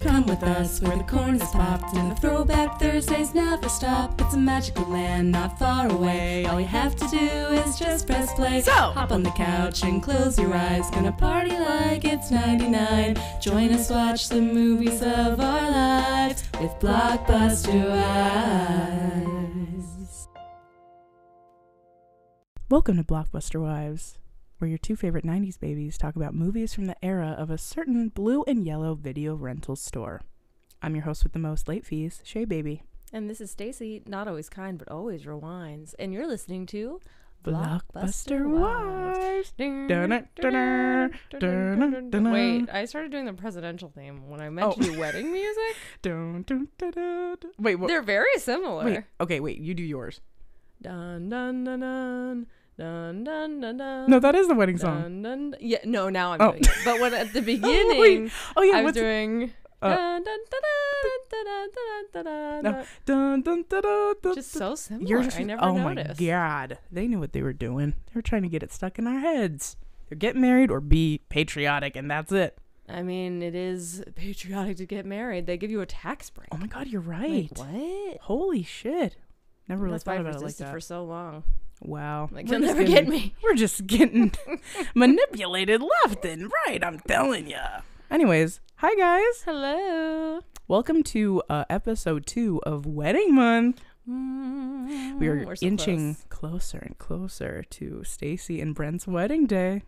Come with us where the corn is popped and the throwback Thursdays never stop. It's a magical land not far away. All you have to do is just press play. So hop on the couch and close your eyes. Gonna party like it's 99. Join us, watch the movies of our lives with Blockbuster Wives. Welcome to Blockbuster Wives, where your two favorite 90s babies talk about movies from the era of a certain blue and yellow video rental store. I'm your host with the most late fees, Shea Baby. And this is Stacy, not always kind, but always rewinds. And you're listening to Blockbuster Wives. Wait, I started doing the presidential theme when I meant to do wedding music. Wait, what? They're very similar. Wait, you do yours. Dun dun dun dun dun dun dun dun. No, that is the wedding song. Dun, dun, dun. Yeah, no, now I'm doing it. But when at the beginning, I was doing dun dun dun dun dun dun dun dun dun. Just so similar. I never noticed. Oh my god, they knew what they were doing. They were trying to get it stuck in our heads. They're getting married or be patriotic, and that's it. I mean, it is patriotic to get married. They give you a tax break. Oh my god, you're right. Like, what? Holy shit. Never really thought about it like that. For so long. Wow. Like, you'll never get me. We're just getting manipulated left and right, I'm telling ya. Anyways, hi guys. Hello. Welcome to episode 2 of Wedding Month. We are so inching closer and closer to Stacy and Brent's wedding day.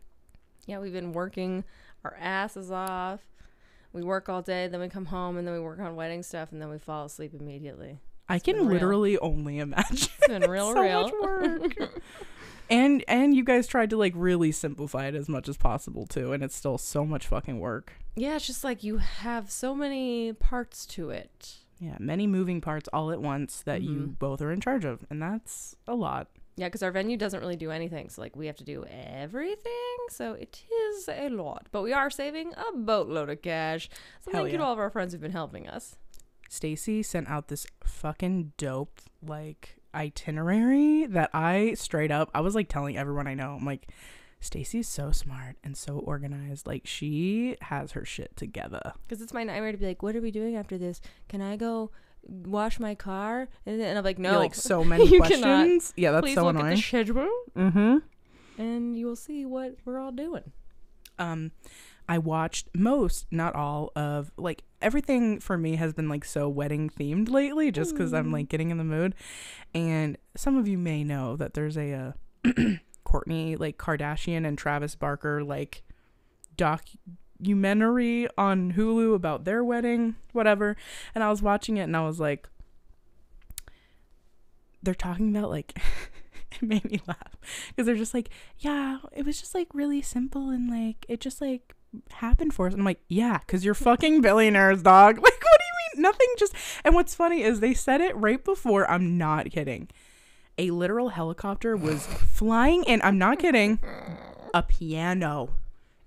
Yeah, we've been working our asses off. We work all day, then we come home, and then we work on wedding stuff, and then we fall asleep immediately. I can literally only imagine. It's been real. Much work. and you guys tried to like really simplify it as much as possible too, and it's still so much fucking work. Yeah, it's just like you have so many parts to it. Yeah, many moving parts all at once that you both are in charge of, and that's a lot. Yeah, because our venue doesn't really do anything, so like we have to do everything, so it is a lot. But we are saving a boatload of cash. So thank you to all of our friends who've been helping us. Stacy sent out this fucking dope like itinerary that I was like telling everyone I know. I'm like, Stacy's so smart and so organized. Like, she has her shit together. Because it's my nightmare to be like, what are we doing after this? Can I go wash my car? And I'm like, no. You're like, so many questions. Cannot. Yeah, that's so annoying. Please look at the schedule. Mm-hmm. And you will see what we're all doing. I watched most, not all, of like everything for me has been like so wedding themed lately, just because I'm like getting in the mood. And some of you may know that there's a Kourtney like Kardashian and Travis Barker like documentary on Hulu about their wedding, whatever. And I was watching it and I was like, they're talking about like it made me laugh because they're just like, yeah, it was just like really simple and like it just like happened for us. And I'm like, yeah, because you're fucking billionaires, dog. Like, what do you mean? Nothing just. And what's funny is they said it right before, I'm not kidding, a literal helicopter was flying in, I'm not kidding, a piano.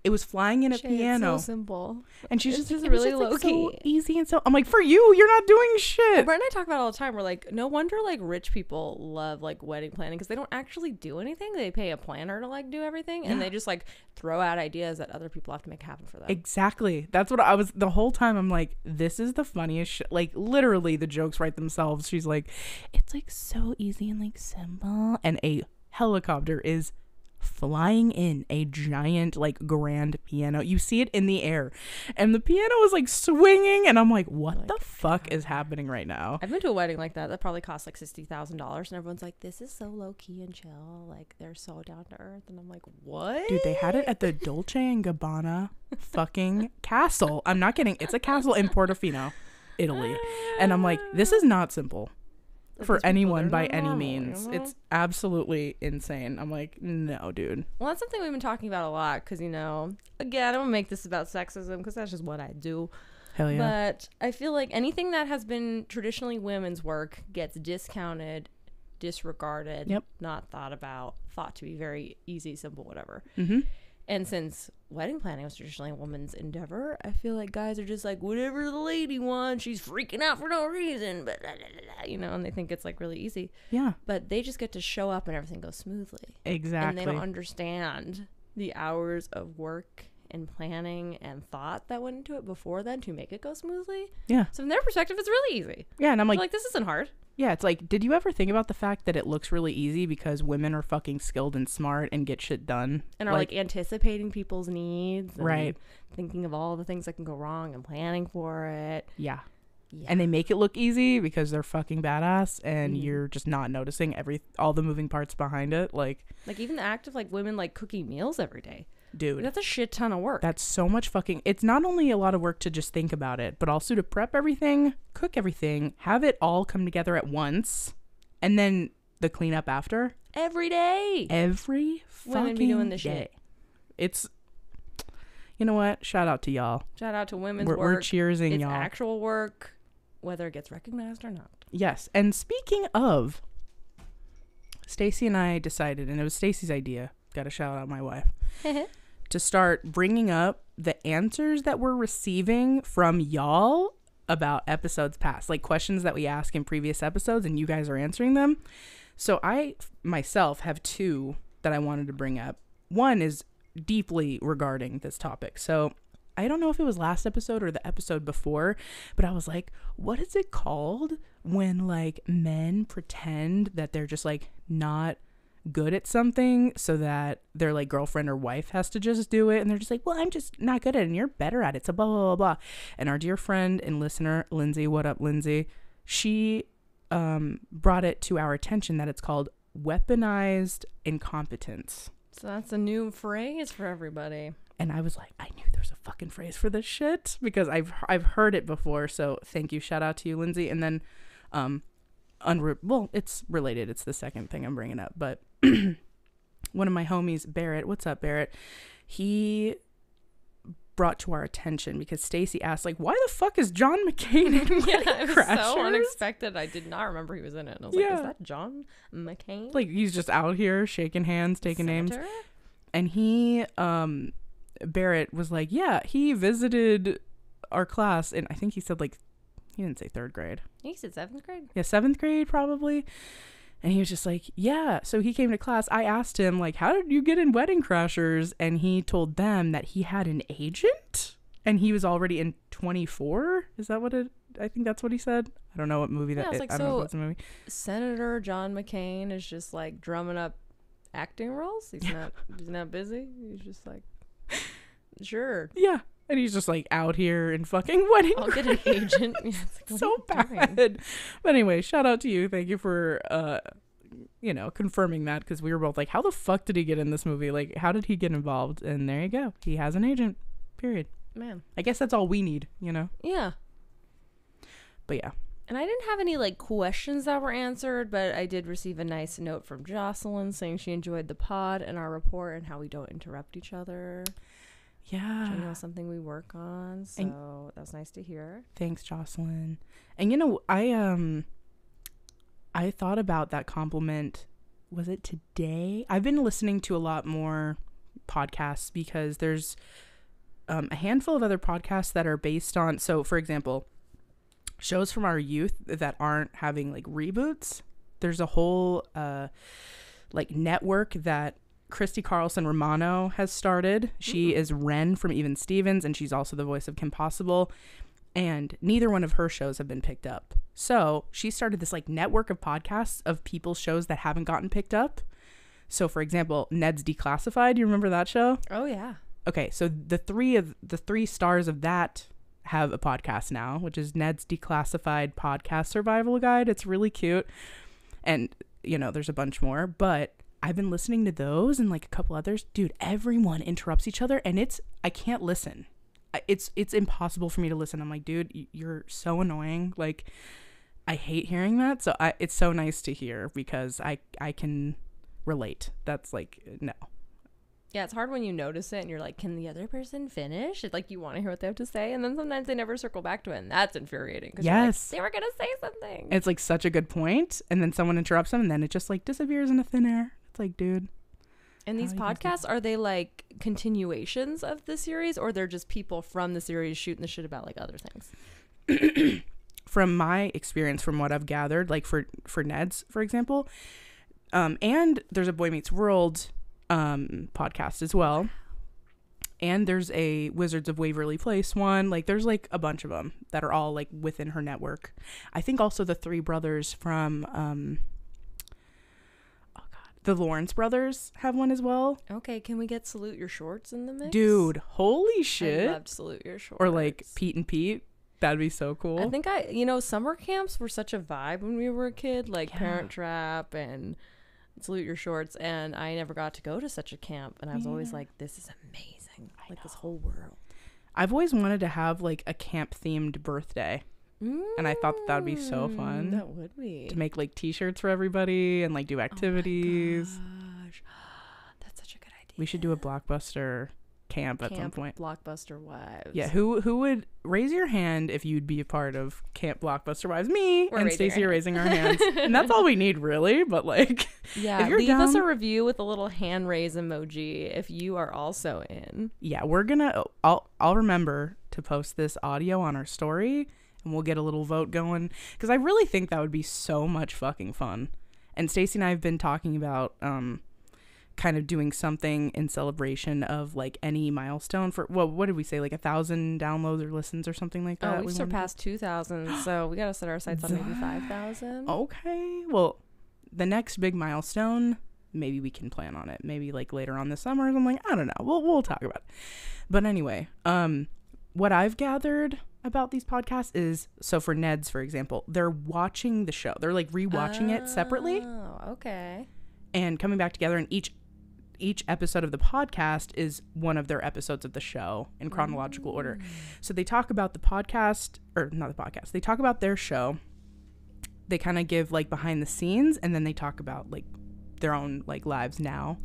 It was flying in a piano. It's so simple. And she's just like, really low key. So easy and so. I'm like, for you, you're not doing shit. Brent and I talk about it all the time. We're like, no wonder like rich people love like wedding planning because they don't actually do anything. They pay a planner to like do everything, and they just like throw out ideas that other people have to make happen for them. Exactly. That's what I was the whole time. I'm like, this is the funniest shit. Like, literally, the jokes write themselves. She's like, it's like so easy and like simple, and a helicopter is flying in a giant like grand piano. You see it in the air and the piano is like swinging, and I'm like, what the fuck is happening right now? I've been to a wedding like that probably cost like $60,000, and everyone's like, this is so low key and chill, like they're so down to earth. And I'm like, what? Dude, they had it at the Dolce and Gabbana fucking castle. I'm not kidding. It's a castle in Portofino, Italy. And I'm like, this is not simple for anyone by any means. You know? It's absolutely insane. I'm like, no, dude. Well, that's something we've been talking about a lot because, you know, again, I don't make this about sexism because that's just what I do. Hell yeah. But I feel like anything that has been traditionally women's work gets discounted, disregarded, not thought about, thought to be very easy, simple, whatever. Mm-hmm. And since wedding planning was traditionally a woman's endeavor, I feel like guys are just like, whatever the lady wants, she's freaking out for no reason, but you know, and they think it's like really easy. Yeah. But they just get to show up and everything goes smoothly. Exactly. And they don't understand the hours of work and planning and thought that went into it before then to make it go smoothly. Yeah. So from their perspective, it's really easy. Yeah, and I'm like, this isn't hard. Yeah, it's like, did you ever think about the fact that it looks really easy because women are fucking skilled and smart and get shit done? And are like anticipating people's needs. And right. Thinking of all the things that can go wrong and planning for it. Yeah. And they make it look easy because they're fucking badass and you're just not noticing all the moving parts behind it. Like even the act of like women like cooking meals every day. Dude, that's a shit ton of work. That's so much fucking, it's not only a lot of work to just think about it, but also to prep everything, cook everything, have it all come together at once, and then the cleanup after. Every day. Every fucking women be doing the day. Shit. It's, you know what? Shout out to y'all. Shout out to women's work. We're cheersing y'all. It's actual work, whether it gets recognized or not. Yes. And speaking of, Stacy and I decided, and it was Stacy's idea, gotta shout out my wife, to start bringing up the answers that we're receiving from y'all about episodes past, like questions that we ask in previous episodes and you guys are answering them. So I myself have two that I wanted to bring up. One is deeply regarding this topic. So I don't know if it was last episode or the episode before, but I was like, what is it called when like men pretend that they're just like not good at something so that their like girlfriend or wife has to just do it, and they're just like, well, I'm just not good at it and you're better at it, so blah blah blah blah. And our dear friend and listener Lindsay, what up Lindsay, she brought it to our attention that it's called weaponized incompetence. So that's a new phrase for everybody. And I was like, I knew there was a fucking phrase for this shit because I've heard it before. So thank you, shout out to you, Lindsay. And then well, it's related, it's the second thing I'm bringing up, but one of my homies, Barrett, what's up Barrett, he brought to our attention because Stacy asked like, why the fuck is John McCain in it was so unexpected. I did not remember he was in it, and I was like, is that John McCain? Like he's just out here shaking hands, taking names. And he Barrett was like, yeah, he visited our class, and I think he said like, he didn't say 3rd grade. He said 7th grade. Yeah, 7th grade probably. And he was just like, yeah. So he came to class. I asked him, like, how did you get in Wedding Crashers? And he told them that he had an agent. And he was already in 24. Is that what it? I think that's what he said. I don't know what movie that is. Like, I don't know if it's a movie. Senator John McCain is just like drumming up acting roles. He's not busy. He's just like, sure. Yeah. And he's just like out here in fucking Wedding I'll get an agent. Yeah, it's like, so bad. Doing? But anyway, shout out to you. Thank you for, confirming that, because we were both like, how the fuck did he get in this movie? Like, how did he get involved? And there you go. He has an agent. Period. Man. I guess that's all we need, you know? Yeah. But yeah. And I didn't have any like questions that were answered, but I did receive a nice note from Jocelyn saying she enjoyed the pod and our report and how we don't interrupt each other. Yeah. Which I know something we work on, so that was nice to hear. Thanks, Jocelyn. And you know, I thought about that compliment. Was it today? I've been listening to a lot more podcasts because there's a handful of other podcasts that are based on, so for example, shows from our youth that aren't having like reboots. There's a whole like network that Christy Carlson Romano has started. She is Ren from Even Stevens, and she's also the voice of Kim Possible, and neither one of her shows have been picked up. So she started this like network of podcasts of people's shows that haven't gotten picked up. So for example, Ned's Declassified, you remember that show? Oh yeah. Okay, so the three stars of that have a podcast now, which is Ned's Declassified Podcast Survival Guide. It's really cute, and you know, there's a bunch more, but I've been listening to those and like a couple others. Dude, everyone interrupts each other, and I can't listen. It's impossible for me to listen. I'm like, dude, you're so annoying. Like, I hate hearing that. So it's so nice to hear because I can relate. That's like, no. Yeah, it's hard when you notice it and you're like, can the other person finish? It's like you want to hear what they have to say, and then sometimes they never circle back to it, and that's infuriating. Yes. You're like, they were going to say something. It's like such a good point, and then someone interrupts them, and then it just like disappears into thin air. It's like, dude. And these podcasts, are they like continuations of the series, or they're just people from the series shooting the shit about like other things? From my experience, from what I've gathered, like for Ned's, for example, and there's a Boy Meets World podcast as well. And there's a Wizards of Waverly Place one. Like, there's like a bunch of them that are all like within her network. I think also the three brothers from the Lawrence brothers have one as well. Okay, can we get Salute Your Shorts in the mix? Dude, holy shit. I loved Salute Your Shorts. Or like Pete and Pete. That'd be so cool. I think summer camps were such a vibe when we were a kid, like Parent Trap and Salute Your Shorts, and I never got to go to such a camp, and I was always like, this is amazing. Like this whole world. I've always wanted to have like a camp themed birthday. And I thought that would be so fun. That would be. To make like t-shirts for everybody and like do activities. Oh my gosh. That's such a good idea. We should do a Blockbuster camp at some point. Blockbuster Wives. Yeah, who would raise your hand if you'd be a part of Camp Blockbuster Wives? Me and Stacy are raising our hands. And that's all we need really, but like yeah, if you're leave down, us a review with a little hand raise emoji if you are also in. Yeah, we're gonna I'll remember to post this audio on our story and we'll get a little vote going because I really think that would be so much fucking fun. And Stacy and I have been talking about kind of doing something in celebration of like any milestone for what did we say, like 1,000 downloads or listens or something like that. We surpassed 2,000, so we gotta set our sights on maybe 5,000. Okay, well the next big milestone, maybe we can plan on it, maybe like later on this summer or something. I don't know, we'll talk about it. But anyway, what I've gathered about these podcasts is, so for Ned's for example, they're watching the show, they're like rewatching it separately. Oh, okay. And coming back together, and each episode of the podcast is one of their episodes of the show in chronological order. So they talk about the podcast, or not the podcast, they talk about their show. They kind of give like behind the scenes, and then they talk about like their own like lives now.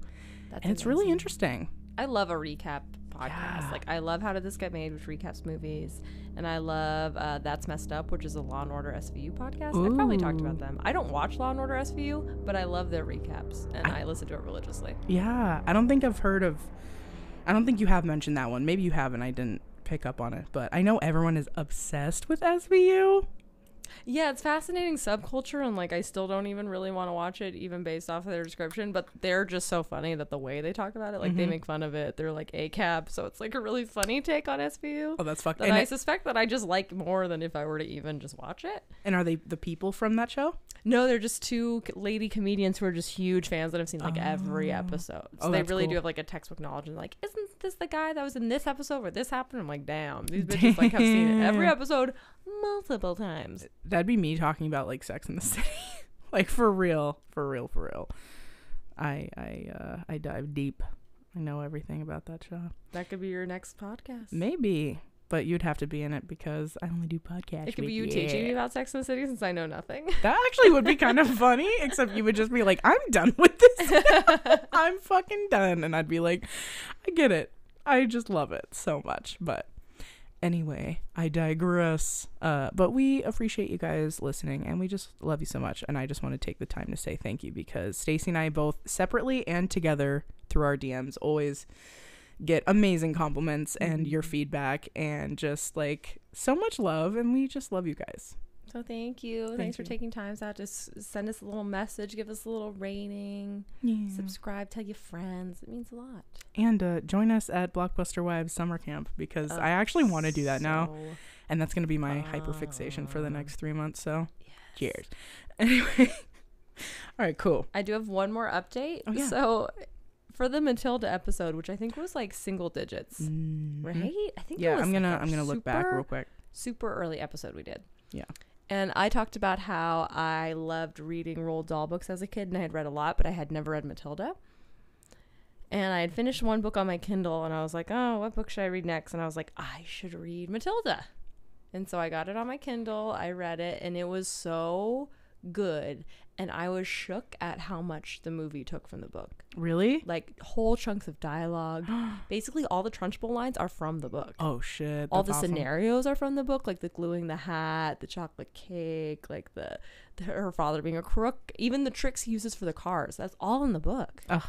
And it's really interesting. I love a recap podcast. Yeah. Like I love How Did This Get Made, which recaps movies, and I love That's Messed Up, which is a Law and Order SVU podcast. I probably talked about them. I don't watch Law and Order SVU, but I love their recaps, and I listen to it religiously. Yeah, I don't think you have mentioned that one. Maybe you have and I didn't pick up on it, but I know everyone is obsessed with SVU. Yeah, it's fascinating subculture, and like I still don't even really want to watch it, even based off of their description, but they're just so funny that the way they talk about it, like they make fun of it. They're like ACAB, so it's like a really funny take on SVU. Oh, that's fucking. And I suspect that I just like more than if I were to even just watch it. And are they the people from that show? No, they're just two lady comedians who are just huge fans that have seen like every episode. So they really do have like a textbook knowledge, and like, isn't this the guy that was in this episode where this happened? I'm like, damn, these bitches like have seen every episode multiple times. That'd be me talking about like Sex in the City. Like for real. I dive deep. I know everything about that show. That could be your next podcast. Maybe. But you'd have to be in it because I only do podcasts. It could be you teaching me about Sex and the City since I know nothing. That actually would be kind of funny, except you would just be like, I'm done with this. I'm fucking done. And I'd be like, I get it. I just love it so much. But anyway, I digress. But we appreciate you guys listening, and we just love you so much. And I just want to take the time to say thank you, because Stacy and I both separately and together through our DMs always get amazing compliments and your feedback and just like so much love, and we just love you guys. So thank you. Thanks for taking time out to send us a little message, give us a little rating, subscribe, tell your friends. It means a lot. And join us at Blockbuster Wives Summer Camp, because I actually want to do that now, and that's going to be my hyperfixation for the next 3 months. So cheers. Anyway, all right, cool. I do have one more update. Oh, yeah. So for the Matilda episode, which I think was like single digits, right? I think it was I'm gonna look back real quick. Super early episode we did. Yeah. And I talked about how I loved reading Roald Dahl books as a kid, and I had read a lot, but I had never read Matilda. And I had finished one book on my Kindle, and I was like, oh, what book should I read next? And I was like, I should read Matilda. And so I got it on my Kindle, I read it, and it was so good. And I was shook at how much the movie took from the book. Really? Like whole chunks of dialogue. Basically all the Trunchbull lines are from the book. Oh shit. All the scenarios are from the book, like the gluing the hat, the chocolate cake, like her father being a crook, even the tricks he uses for the cars. That's all in the book. Ugh.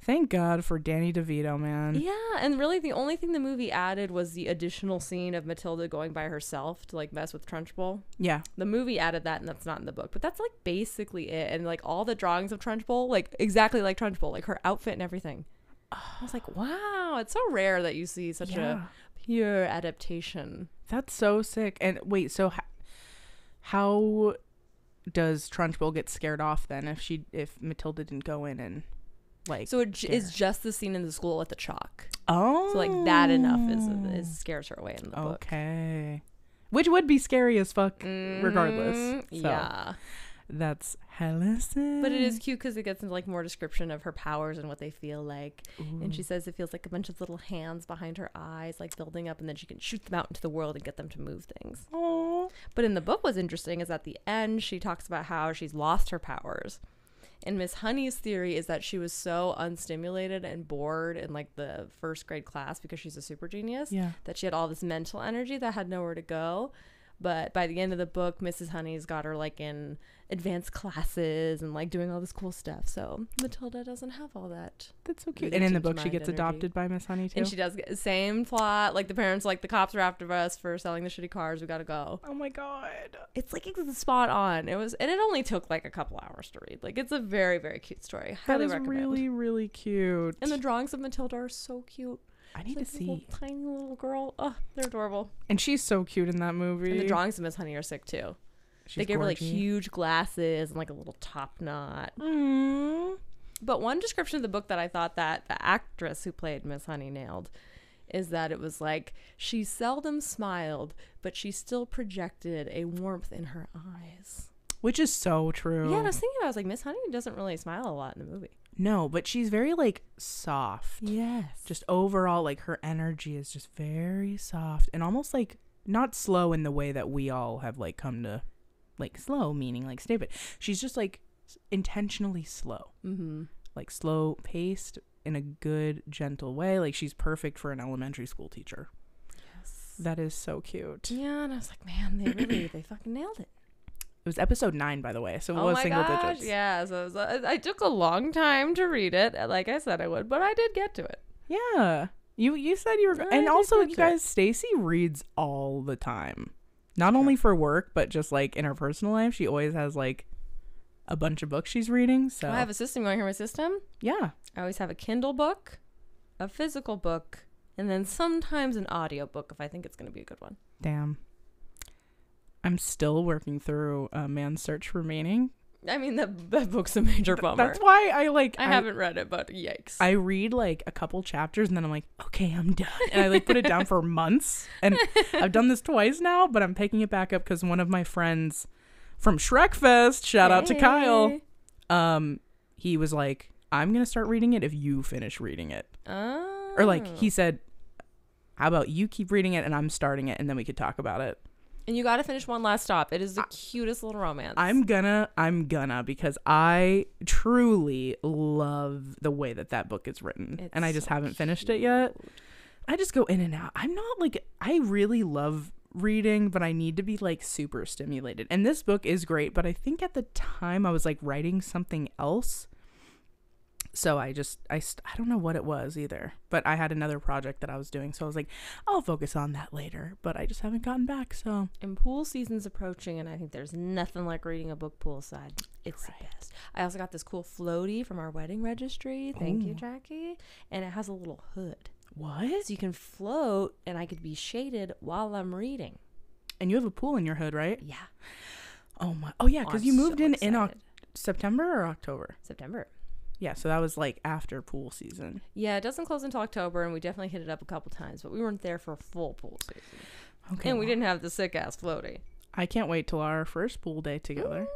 Thank God for Danny DeVito, man. Yeah, and really the only thing the movie added was the additional scene of Matilda going by herself to like mess with Trunchbull. Yeah. The movie added that, and that's not in the book, but that's like basically it. And like all the drawings of Trunchbull, like exactly like Trunchbull, like her outfit and everything. I was like, wow, it's so rare that you see such a pure adaptation. That's so sick. And wait, so how does Trunchbull get scared off then if Matilda didn't go in and like? So it is just the scene in the school with the chalk. Oh, so like that enough is scares her away in the book. Okay, which would be scary as fuck regardless. So. Yeah. That's hella sick. But it is cute because it gets into like more description of her powers and what they feel like. Ooh. And she says it feels like a bunch of little hands behind her eyes, like building up, and then she can shoot them out into the world and get them to move things. Aww. But in the book, what's interesting is at the end, she talks about how she's lost her powers. And Miss Honey's theory is that she was so unstimulated and bored in like the first grade class because she's a super genius that she had all this mental energy that had nowhere to go. But by the end of the book, Mrs. Honey's got her like in advanced classes and like doing all this cool stuff. So Matilda doesn't have all that. That's so cute. And in the book, she gets adopted by Miss Honey too. And she does get the same plot. Like the parents, like the cops are after us for selling the shitty cars. We gotta go. Oh my god. It's like it's spot on. And it only took like a couple hours to read. Like it's a very, very cute story. Highly recommend. Really, really cute. And the drawings of Matilda are so cute. I need to see. Little, tiny little girl. Oh, they're adorable. And she's so cute in that movie. And the drawings of Miss Honey are sick too. They gave her like huge glasses and like a little top knot. But one description of the book that I thought that the actress who played Miss Honey nailed is that it was like she seldom smiled, but she still projected a warmth in her eyes. Which is so true. Yeah, and I was thinking about it, I was like, Miss Honey doesn't really smile a lot in the movie. No, but she's very like soft. Yes. Just overall, like her energy is just very soft and almost like not slow in the way that we all have like come to like slow, meaning like stupid. She's just like intentionally slow. Mm-hmm. Like slow paced in a good, gentle way. Like she's perfect for an elementary school teacher. Yes. That is so cute. Yeah, and I was like, man, they fucking nailed it. It was episode 9, by the way, so it was single digits. Yeah, so I took a long time to read it, like I said I would, but I did get to it. Yeah, you said you were, and also you guys, Stacy reads all the time, not only for work but just like in her personal life. She always has like a bunch of books she's reading. So I have a system. You want to hear my system? Yeah, I always have a Kindle book, a physical book, and then sometimes an audio book if I think it's going to be a good one. Damn. I'm still working through Man's Search for Meaning. I mean, that book's a major bummer. That's why I haven't read it, but yikes. I read like a couple chapters and then I'm like, okay, I'm done. And I like put it down for months. And I've done this twice now, but I'm picking it back up because one of my friends from Shrekfest, shout out to Kyle, he was like, I'm going to start reading it if you finish reading it. Oh. Or like he said, how about you keep reading it and I'm starting it and then we could talk about it. And you got to finish One Last Stop. It is the cutest little romance. I'm gonna because I truly love the way that book is written. And I just haven't finished it yet. I just go in and out. I'm not like, I really love reading, but I need to be like super stimulated. And this book is great, but I think at the time I was like writing something else. So I don't know what it was either, but I had another project that I was doing. So I was like, I'll focus on that later, but I just haven't gotten back. So, and pool season's approaching and I think there's nothing like reading a book poolside. It's the best. I also got this cool floaty from our wedding registry. Thank you, Jackie. And it has a little hood. What? So you can float and I could be shaded while I'm reading. And you have a pool in your hood, right? Yeah. Oh my. Oh yeah. Cause you moved in September or October? September. Yeah, so that was like after pool season. Yeah, it doesn't close until October, and we definitely hit it up a couple times, but we weren't there for a full pool season. Okay. And we didn't have the sick-ass floaty. I can't wait till our first pool day together.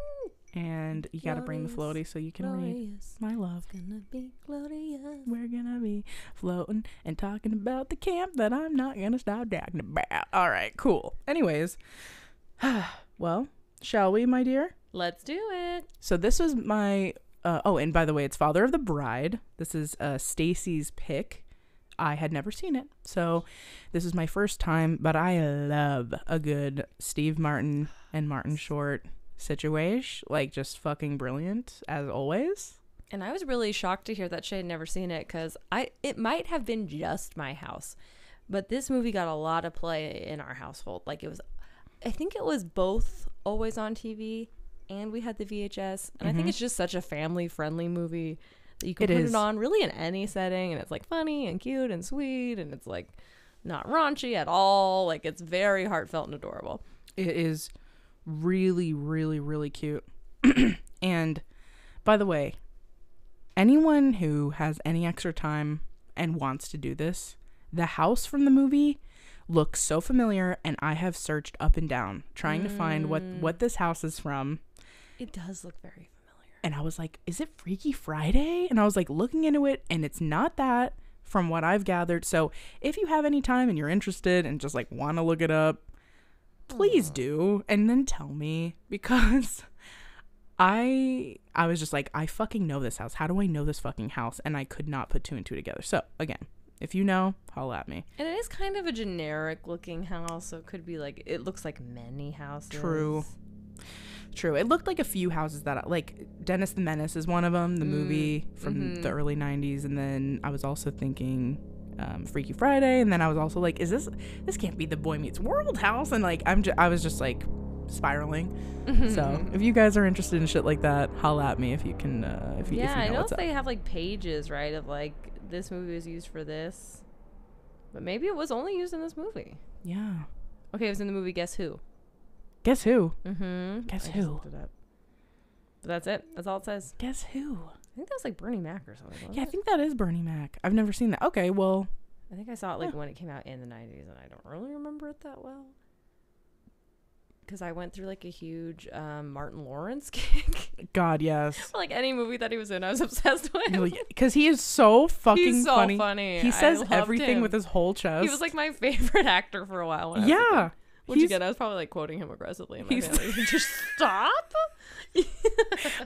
And you got to bring the floaty so you can read My Love. It's gonna be glorious. We're gonna be floating and talking about the camp that I'm not gonna stop talking about. All right, cool. Anyways, well, shall we, my dear? Let's do it. So this was my... and by the way, it's Father of the Bride. This is Stacy's pick. I had never seen it, so this is my first time, but I love a good Steve Martin and Martin Short situation. Like, just fucking brilliant, as always. And I was really shocked to hear that Shea had never seen it, because it might have been just my house, but this movie got a lot of play in our household. Like, I think it was both always on TV, and we had the VHS, and I think it's just such a family-friendly movie that you can put it on really in any setting, and it's like funny and cute and sweet, and it's like not raunchy at all. Like, it's very heartfelt and adorable. It is really, really, really cute. And by the way, anyone who has any extra time and wants to do this, the house from the movie looks so familiar, and I have searched up and down trying to find what this house is from. It does look very familiar. And I was like, is it Freaky Friday? And I was like looking into it, and it's not that, from what I've gathered. So if you have any time and you're interested and just like want to look it up, please do, and then tell me, because I was just like, I fucking know this house. How do I know this fucking house? And I could not put two and two together. So again, if you know, holla at me. And it is kind of a generic looking house, so it could be like, it looks like many houses. True. It looked like a few houses that, like, Dennis the Menace is one of them, the movie from the early 90s. And then I was also thinking Freaky Friday. And then I was also like, this can't be the Boy Meets World house. And like, I was just like spiraling. So if you guys are interested in shit like that, holla at me if you can. If you know I know what's they have like pages, right, of like, this movie was used for this, but maybe it was only used in this movie. Yeah. Okay, it was in the movie Guess Who. Guess Who? Guess Who? Looked it up. But that's it. That's all it says. Guess Who? I think that was like Bernie Mac or something. Yeah, I think that is Bernie Mac. I've never seen that. Okay, well, I think I saw it like when it came out in the 90s, and I don't really remember it that well. Because I went through like a huge Martin Lawrence kick. God, yes. Like any movie that he was in, I was obsessed with. Because he is so fucking He's so funny. He says everything with his whole chest. He was like my favorite actor for a while. Which again, I was probably like quoting him aggressively in my family. Just stop. We talked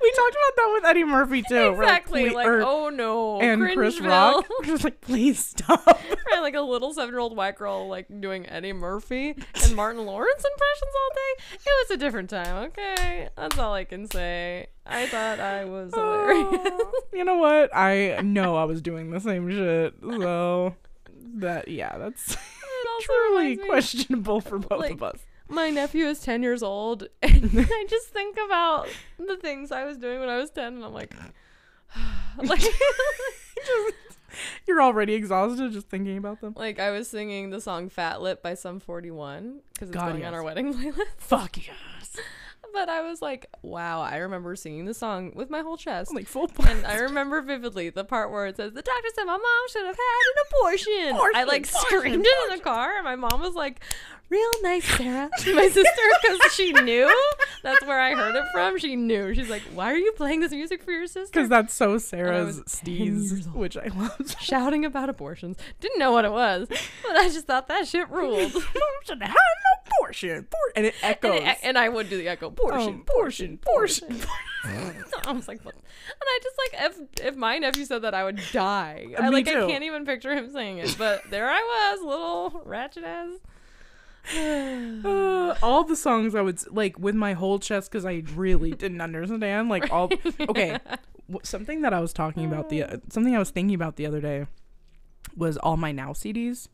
about that with Eddie Murphy too. Exactly. Like, oh no. And Chris Rock. We're just like, please stop. Right, like a little 7-year-old white girl like doing Eddie Murphy and Martin Lawrence impressions all day. It was a different time, okay? That's all I can say. I thought I was hilarious. You know what? I know I was doing the same shit. So that's truly questionable for both of us. My nephew is 10 years old, and I just think about the things I was doing when I was 10, and I'm like, you're already exhausted just thinking about them. Like, I was singing the song Fat Lip by Sum 41 because it's going on our wedding playlist. Fuck yes. But I was like, wow, I remember singing the song with my whole chest. Like full blast. And I remember vividly the part where it says, the doctor said my mom should have had an abortion. I like screamed it in the car, and my mom was like, real nice, Sarah. My sister, because she knew. That's where I heard it from. She knew. She's like, why are you playing this music for your sister? Because that's so Sarah's steez, which I love. Shouting about abortions. Didn't know what it was, but I just thought that shit ruled. Mom should have had an abortion. And it echoes. And I would do the echo. Portion. I was like, what? And I just like, if my nephew said that, I would die. I can't even picture him saying it. But there I was, little ratchet ass. All the songs I would like with my whole chest, because I really didn't understand like all. Okay, something that I was talking about something I was thinking about the other day was all my Now CDs.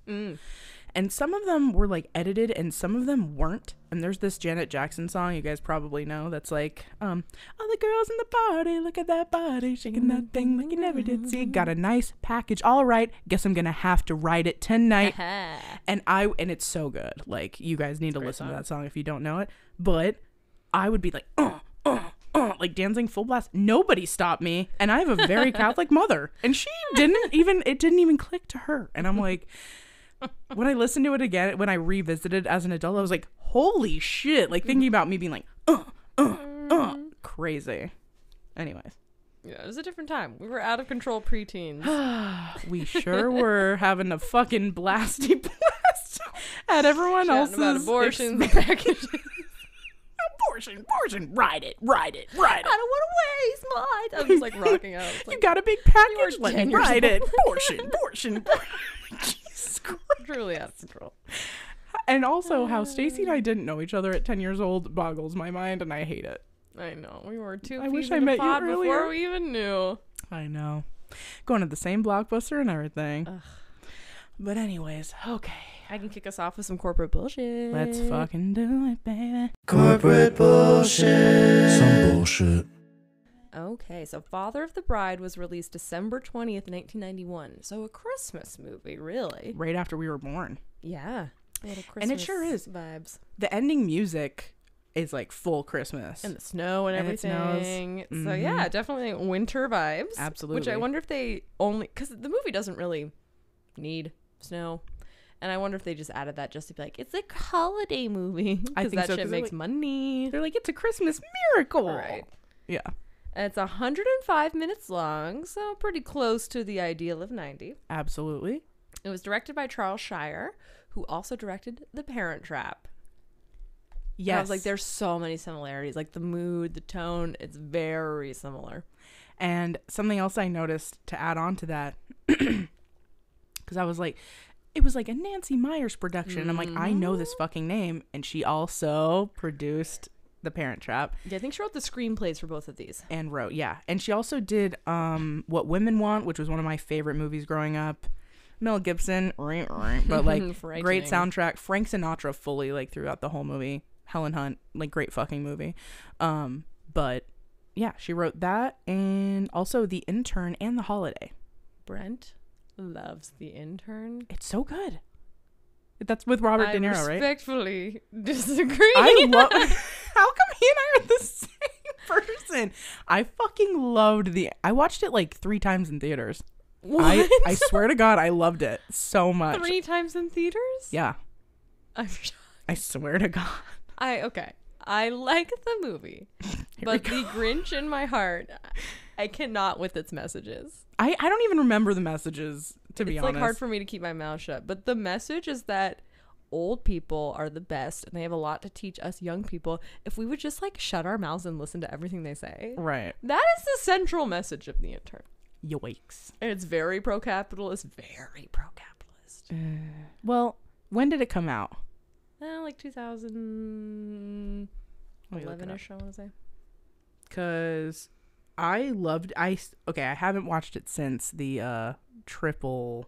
And some of them were like edited and some of them weren't. And there's this Janet Jackson song you guys probably know that's like, all the girls in the party, look at that body, shaking that thing like you never did see. Got a nice package. All right, guess I'm gonna have to write it tonight. And it's so good. Like, you guys need to listen to that song if you don't know it. But I would be like, like dancing full blast. Nobody stopped me. And I have a very Catholic mother. And it didn't even click to her. And I'm like, when I listened to it again, when I revisited as an adult, I was like, holy shit. Like, thinking about me being like, crazy. Anyways. Yeah, it was a different time. We were out of control preteens. We sure were having a fucking blasty blast at everyone else's about abortions and packages. Abortion, ride it. I don't want to waste my time. I'm just like rocking out. Like, you got a big package, let me ride it. Abortion. Jesus Christ. Truly out of control. And also how Stacy and I didn't know each other at 10 years old boggles my mind, and I hate it. I know. We were two I wish I met you earlier. Before we even knew. I know. Going to the same Blockbuster and everything. Ugh. But anyways, okay. I can kick us off with some corporate bullshit. Let's fucking do it, baby. Corporate bullshit. Some bullshit. Okay, so Father of the Bride was released December 20th, 1991. So a Christmas movie, really. Right after we were born. Yeah. Little Christmas and it sure is. Vibes. The ending music is like full Christmas. And the snow and everything. It snows. So yeah, definitely winter vibes. Absolutely. Which I wonder if they only... Because the movie doesn't really need snow. And I wonder if they just added that just to be like, it's a holiday movie. I think that so, shit makes money. They're like, it's a Christmas miracle. Right. Yeah. It's 105 minutes long, so pretty close to the ideal of 90. Absolutely. It was directed by Charles Shire, who also directed The Parent Trap. Yes. And I was like, there's so many similarities. Like the mood, the tone, it's very similar. And something else I noticed to add on to that, because I was like, it was like a Nancy Meyers production. And I'm like, I know this fucking name. And she also produced The Parent Trap. Yeah, I think she wrote the screenplays for both of these. And wrote, yeah. And she also did What Women Want, which was one of my favorite movies growing up. Mel Gibson, but like great soundtrack. Frank Sinatra fully like throughout the whole movie. Helen Hunt, like great fucking movie. But yeah, she wrote that and also The Intern and The Holiday. Brent loves The Intern. It's so good. That's with Robert De Niro, right? I respectfully disagree. I love. How come he and I are the same person? I fucking loved I watched it like 3 times in theaters. What? I swear to God, I loved it so much. 3 times in theaters? Yeah. I'm shocked. I swear to God. Okay. I like the movie, but the Grinch in my heart, I cannot with its messages. I don't even remember the messages, to be honest. It's like hard for me to keep my mouth shut, but the message is that old people are the best and they have a lot to teach us young people if we would just like shut our mouths and listen to everything they say. Right. That is the central message of The Intern. Yikes. And it's very pro-capitalist, very pro-capitalist. Well, when did it come out? Like 2011-ish, I want to say. Because I haven't watched it since the triple.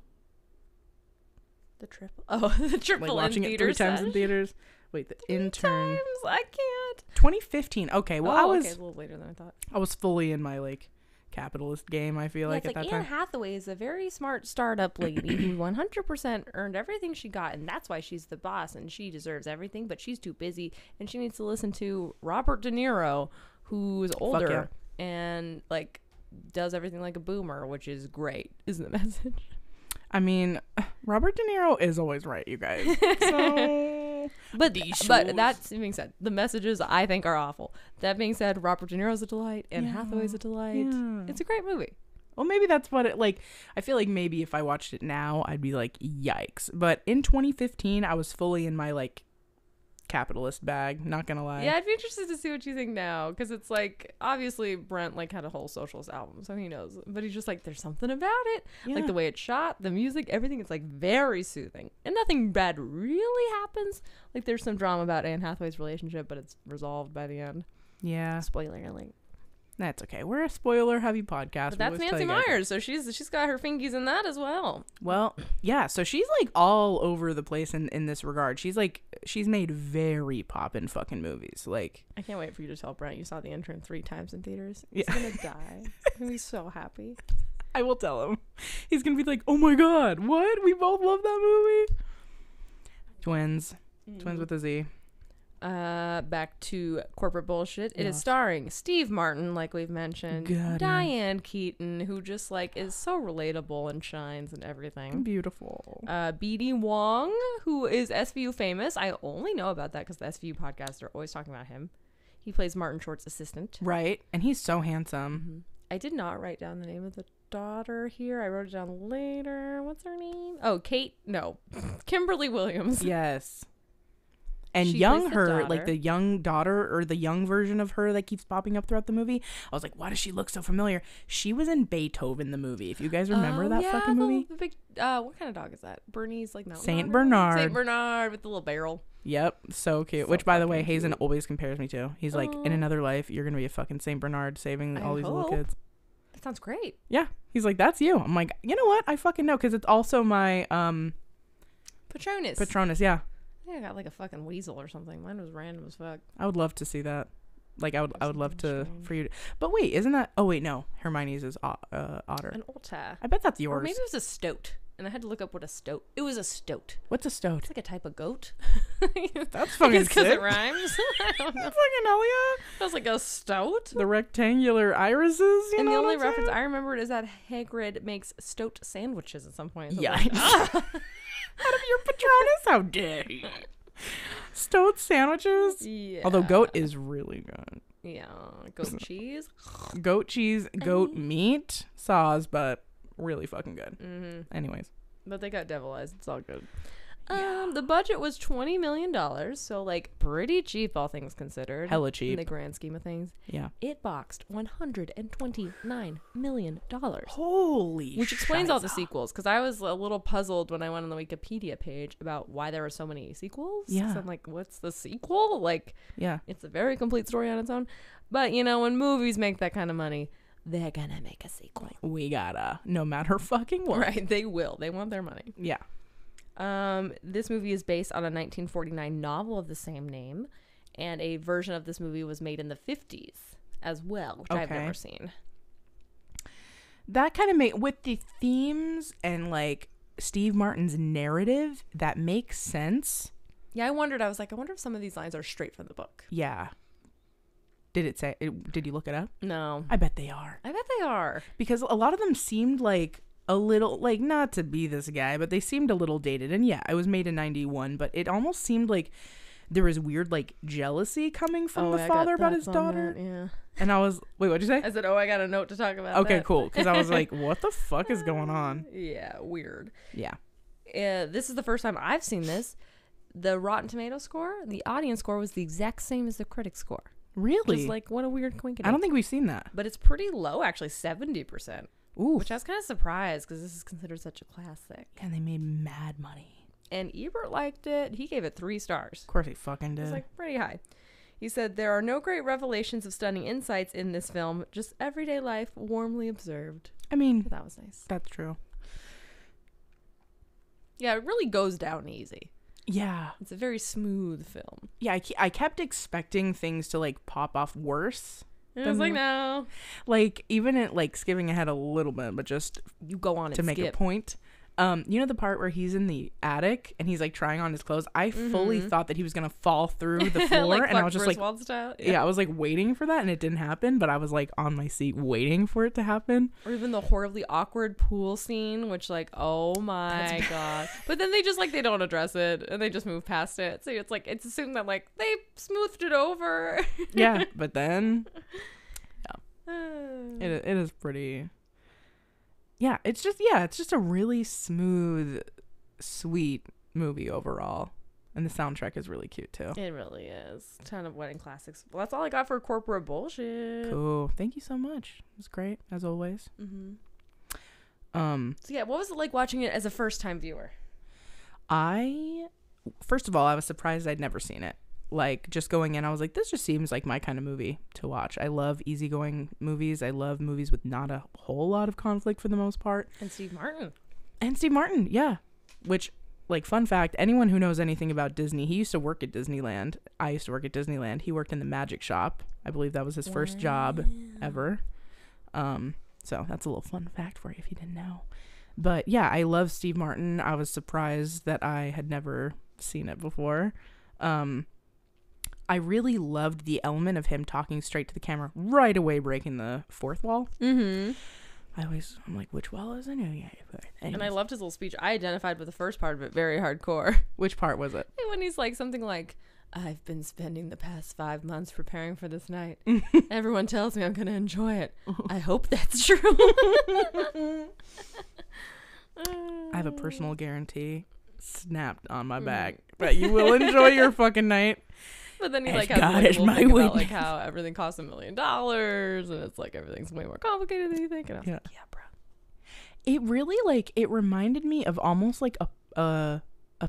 The triple? Oh, the triple like watching in it 3 times session? in theaters. Wait, The Intern. Times? I can't. 2015. Okay, well, I was a little later than I thought. I was fully in my like capitalist game, I feel like, at that time. Anne Hathaway is a very smart startup lady who 100% earned everything she got, and that's why she's the boss, and she deserves everything, but she's too busy, and she needs to listen to Robert De Niro, who's older, and, like, does everything like a boomer, which is great, is the message. I mean, Robert De Niro is always right, you guys. So, but that being said, the messages I think are awful. That being said, Robert De Niro's a delight, and Hathaway's a delight. Yeah. It's a great movie. Well, maybe that's what it like. I feel like maybe if I watched it now, I'd be like, yikes. But in 2015, I was fully in my like capitalist bag, not gonna lie. Yeah, I'd be interested to see what you think now, because it's like obviously Brent like had a whole Socialist album, so he knows, but he's just like, there's something about it, like the way it's shot, the music, everything. It's like very soothing, and nothing bad really happens. Like there's some drama about Anne Hathaway's relationship, but it's resolved by the end. Yeah, spoiler alert. That's okay. We're a spoiler-heavy podcast. But that's Nancy Meyers, so she's got her fingies in that as well. Well, yeah. So she's like all over the place in this regard. She's made very poppin' fucking movies. Like, I can't wait for you to tell Brent you saw The Intern 3 times in theaters. He's gonna die. He's gonna be so happy. I will tell him. He's gonna be like, "Oh my God, what? We both love that movie." Twins with a Z. Back to corporate bullshit. It is starring Steve Martin, like we've mentioned, Diane Keaton, who just like is so relatable and shines and everything. Beautiful. BD Wong, who is SVU famous. I only know about that because the SVU podcasts are always talking about him. He plays Martin Short's assistant. Right, and he's so handsome. Mm-hmm. I did not write down the name of the daughter here. I wrote it down later. What's her name? Oh, Kimberly Williams. Yes. And like the young daughter or the young version of her that keeps popping up throughout the movie. I was like, why does she look so familiar? She was in Beethoven, the movie. If you guys remember that fucking movie. The big, what kind of dog is that? Bernese, like mountain Saint Bernard. Saint Bernard with the little barrel. Yep, so cute. Which, by the way, Hazen always compares me to. He's like, in another life, you're gonna be a fucking Saint Bernard saving all these little kids. That sounds great. Yeah, he's like, that's you. I'm like, you know what? I fucking know, because it's also my Patronus. Patronus, yeah. Yeah, I got like a fucking weasel or something. Mine was random as fuck. I would love to see that. Like I would love to for you to, but wait, isn't that, oh wait, no, Hermione's is otter. An otter. I bet that's yours. Or maybe it was a stoat. And I had to look up what a stoat. It was a stoat. What's a stoat? It's like a type of goat. That's fucking sick. Because it rhymes. I don't know. Fucking hell yeah. That was like a stoat. The rectangular irises, you and know. The only reference I remember is that Hagrid makes stoat sandwiches at some point. So yeah. like, Out of your Patronus? How dare you? Stoat sandwiches? Yeah. Although goat is really good. Yeah. Goat cheese. Goat cheese, goat meat, sauce, but really fucking good. Mm-hmm. Anyways. But they got devil eyes. It's all good. Yeah. The budget was $20 million, so like pretty cheap, all things considered. Hella cheap. In the grand scheme of things. Yeah. It boxed $129 million. Holy Which explains all the sequels, because I was a little puzzled when I went on the Wikipedia page about why there were so many sequels. Yeah. So I'm like, what's the sequel? Like, yeah, it's a very complete story on its own. But, you know, when movies make that kind of money, they're gonna make a sequel. We gotta, no matter fucking what. Right, they will. They want their money. Yeah. This movie is based on a 1949 novel of the same name, and a version of this movie was made in the 50s as well, which I've never seen. That kind of make, with the themes and like Steve Martin's narrative, that makes sense. Yeah, I wonder if some of these lines are straight from the book. Yeah. Did it say, did you look it up? No. I bet they are. Because a lot of them seemed like a little, like, not to be this guy, but they seemed a little dated. And yeah, it was made in 91, but it almost seemed like there was weird, like, jealousy coming from the father about his daughter. Yeah. And I was, wait, what'd you say? I said, I got a note to talk about. Okay, cool. Because I was like, what the fuck is going on? Yeah, weird. Yeah. This is the first time I've seen this. The Rotten Tomato score, the audience score was the exact same as the critic score. Really? Just like, what a weird coincidence. I don't think we've seen that. But it's pretty low, actually, 70%. Ooh. Which I was kind of surprised because this is considered such a classic. And they made mad money. And Ebert liked it. He gave it 3 stars. Of course he fucking did. It was like pretty high. He said, there are no great revelations of stunning insights in this film, just everyday life warmly observed. I mean, that was nice. That's true. Yeah, it really goes down easy. Yeah. It's a very smooth film. Yeah, I kept expecting things to, like, pop off worse. And I was like, no. Like, even at, like, skipping ahead a little bit, but just you go on to make a point. You know the part where he's in the attic and he's like trying on his clothes? I fully thought that he was gonna fall through the floor, like and I was just like, yeah, I was like waiting for that, and it didn't happen. But I was like on my seat waiting for it to happen. Or even the horribly awkward pool scene, which like, oh my god! But then they just like they don't address it and they just move past it. So it's like it's assumed that like they smoothed it over. Yeah, but then, it is pretty. Yeah, it's just a really smooth, sweet movie overall. And the soundtrack is really cute, too. It really is. Ton of wedding classics. Well, that's all I got for corporate bullshit. Cool. Thank you so much. It was great, as always. Mm-hmm. So, yeah, what was it like watching it as a first-time viewer? First of all, I was surprised I'd never seen it. Like, just going in, I was like, this just seems like my kind of movie to watch. I love easygoing movies. I love movies with not a whole lot of conflict for the most part. And Steve Martin, yeah. Which, like, fun fact, anyone who knows anything about Disney, he used to work at Disneyland. I used to work at Disneyland. He worked in the magic shop. I believe that was his first job ever. So that's a little fun fact for you if you didn't know. But, yeah, I love Steve Martin. I was surprised that I had never seen it before. I really loved the element of him talking straight to the camera, right away breaking the fourth wall. Mm-hmm. I'm like, which wall is it? And I loved his little speech. I identified with the first part of it very hardcore. Which part was it? When he's like something like, I've been spending the past 5 months preparing for this night. Everyone tells me I'm going to enjoy it. I hope that's true. I have a personal guarantee snapped on my back that you will enjoy your fucking night. But then he like has like, a little thing about like how everything costs $1 million and it's like everything's way more complicated than you think. And I was like, yeah, bro. It really like it reminded me of almost like a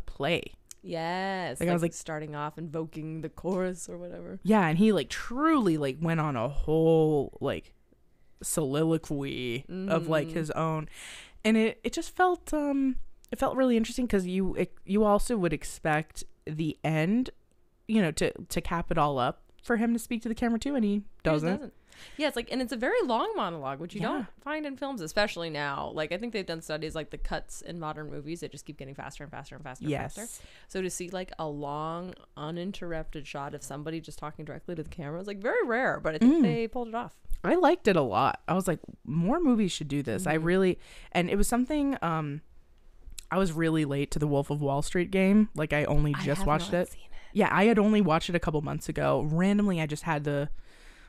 play. Yes. Like I was like starting off invoking the chorus or whatever. Yeah, and he like truly like went on a whole like soliloquy of like his own, and it just felt it felt really interesting because you also would expect the end, you know, to cap it all up, for him to speak to the camera too, and he doesn't. Yeah, it's like, and it's a very long monologue, which you don't find in films, especially now. Like, I think they've done studies, like the cuts in modern movies that just keep getting faster and faster and faster and faster. So to see like a long, uninterrupted shot of somebody just talking directly to the camera is like very rare, but I think they pulled it off. I liked it a lot. I was like, more movies should do this. And it was something, I was really late to the Wolf of Wall Street game. Like, I only just watched it. Yeah, I had only watched it a couple months ago. Randomly, I just had the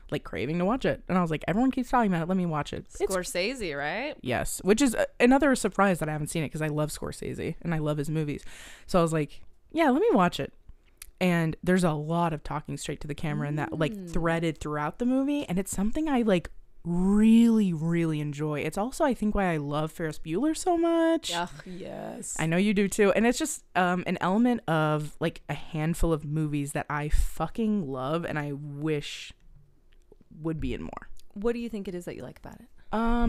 like craving to watch it, and I was like, everyone keeps talking about it, let me watch it. Scorsese, right? Yes, which is another surprise that I haven't seen it, because I love Scorsese and I love his movies. So I was like, yeah, let me watch it. And there's a lot of talking straight to the camera and that like threaded throughout the movie, and it's something I like really, really enjoy. It's also, I think, why I love Ferris Bueller so much. Ugh, yes. I know you do too. And it's just an element of like a handful of movies that I fucking love and I wish would be in more. What do you think it is that you like about it? I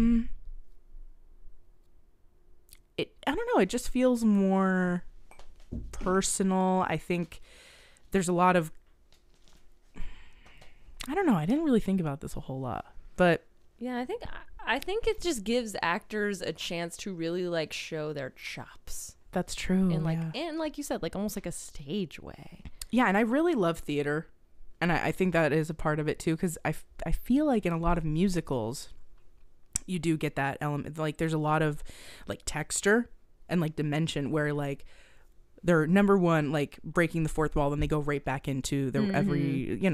don't know, it just feels more personal. I think there's a lot of, I don't know, I didn't really think about this a whole lot, but yeah, I think it just gives actors a chance to really like show their chops. That's true. And like you said, like almost like a stage way. Yeah, and I really love theater. And I think that is a part of it too, because I feel like in a lot of musicals, you do get that element. Like there's a lot of like texture and like dimension where like they're number one, like breaking the fourth wall, then they go right back into the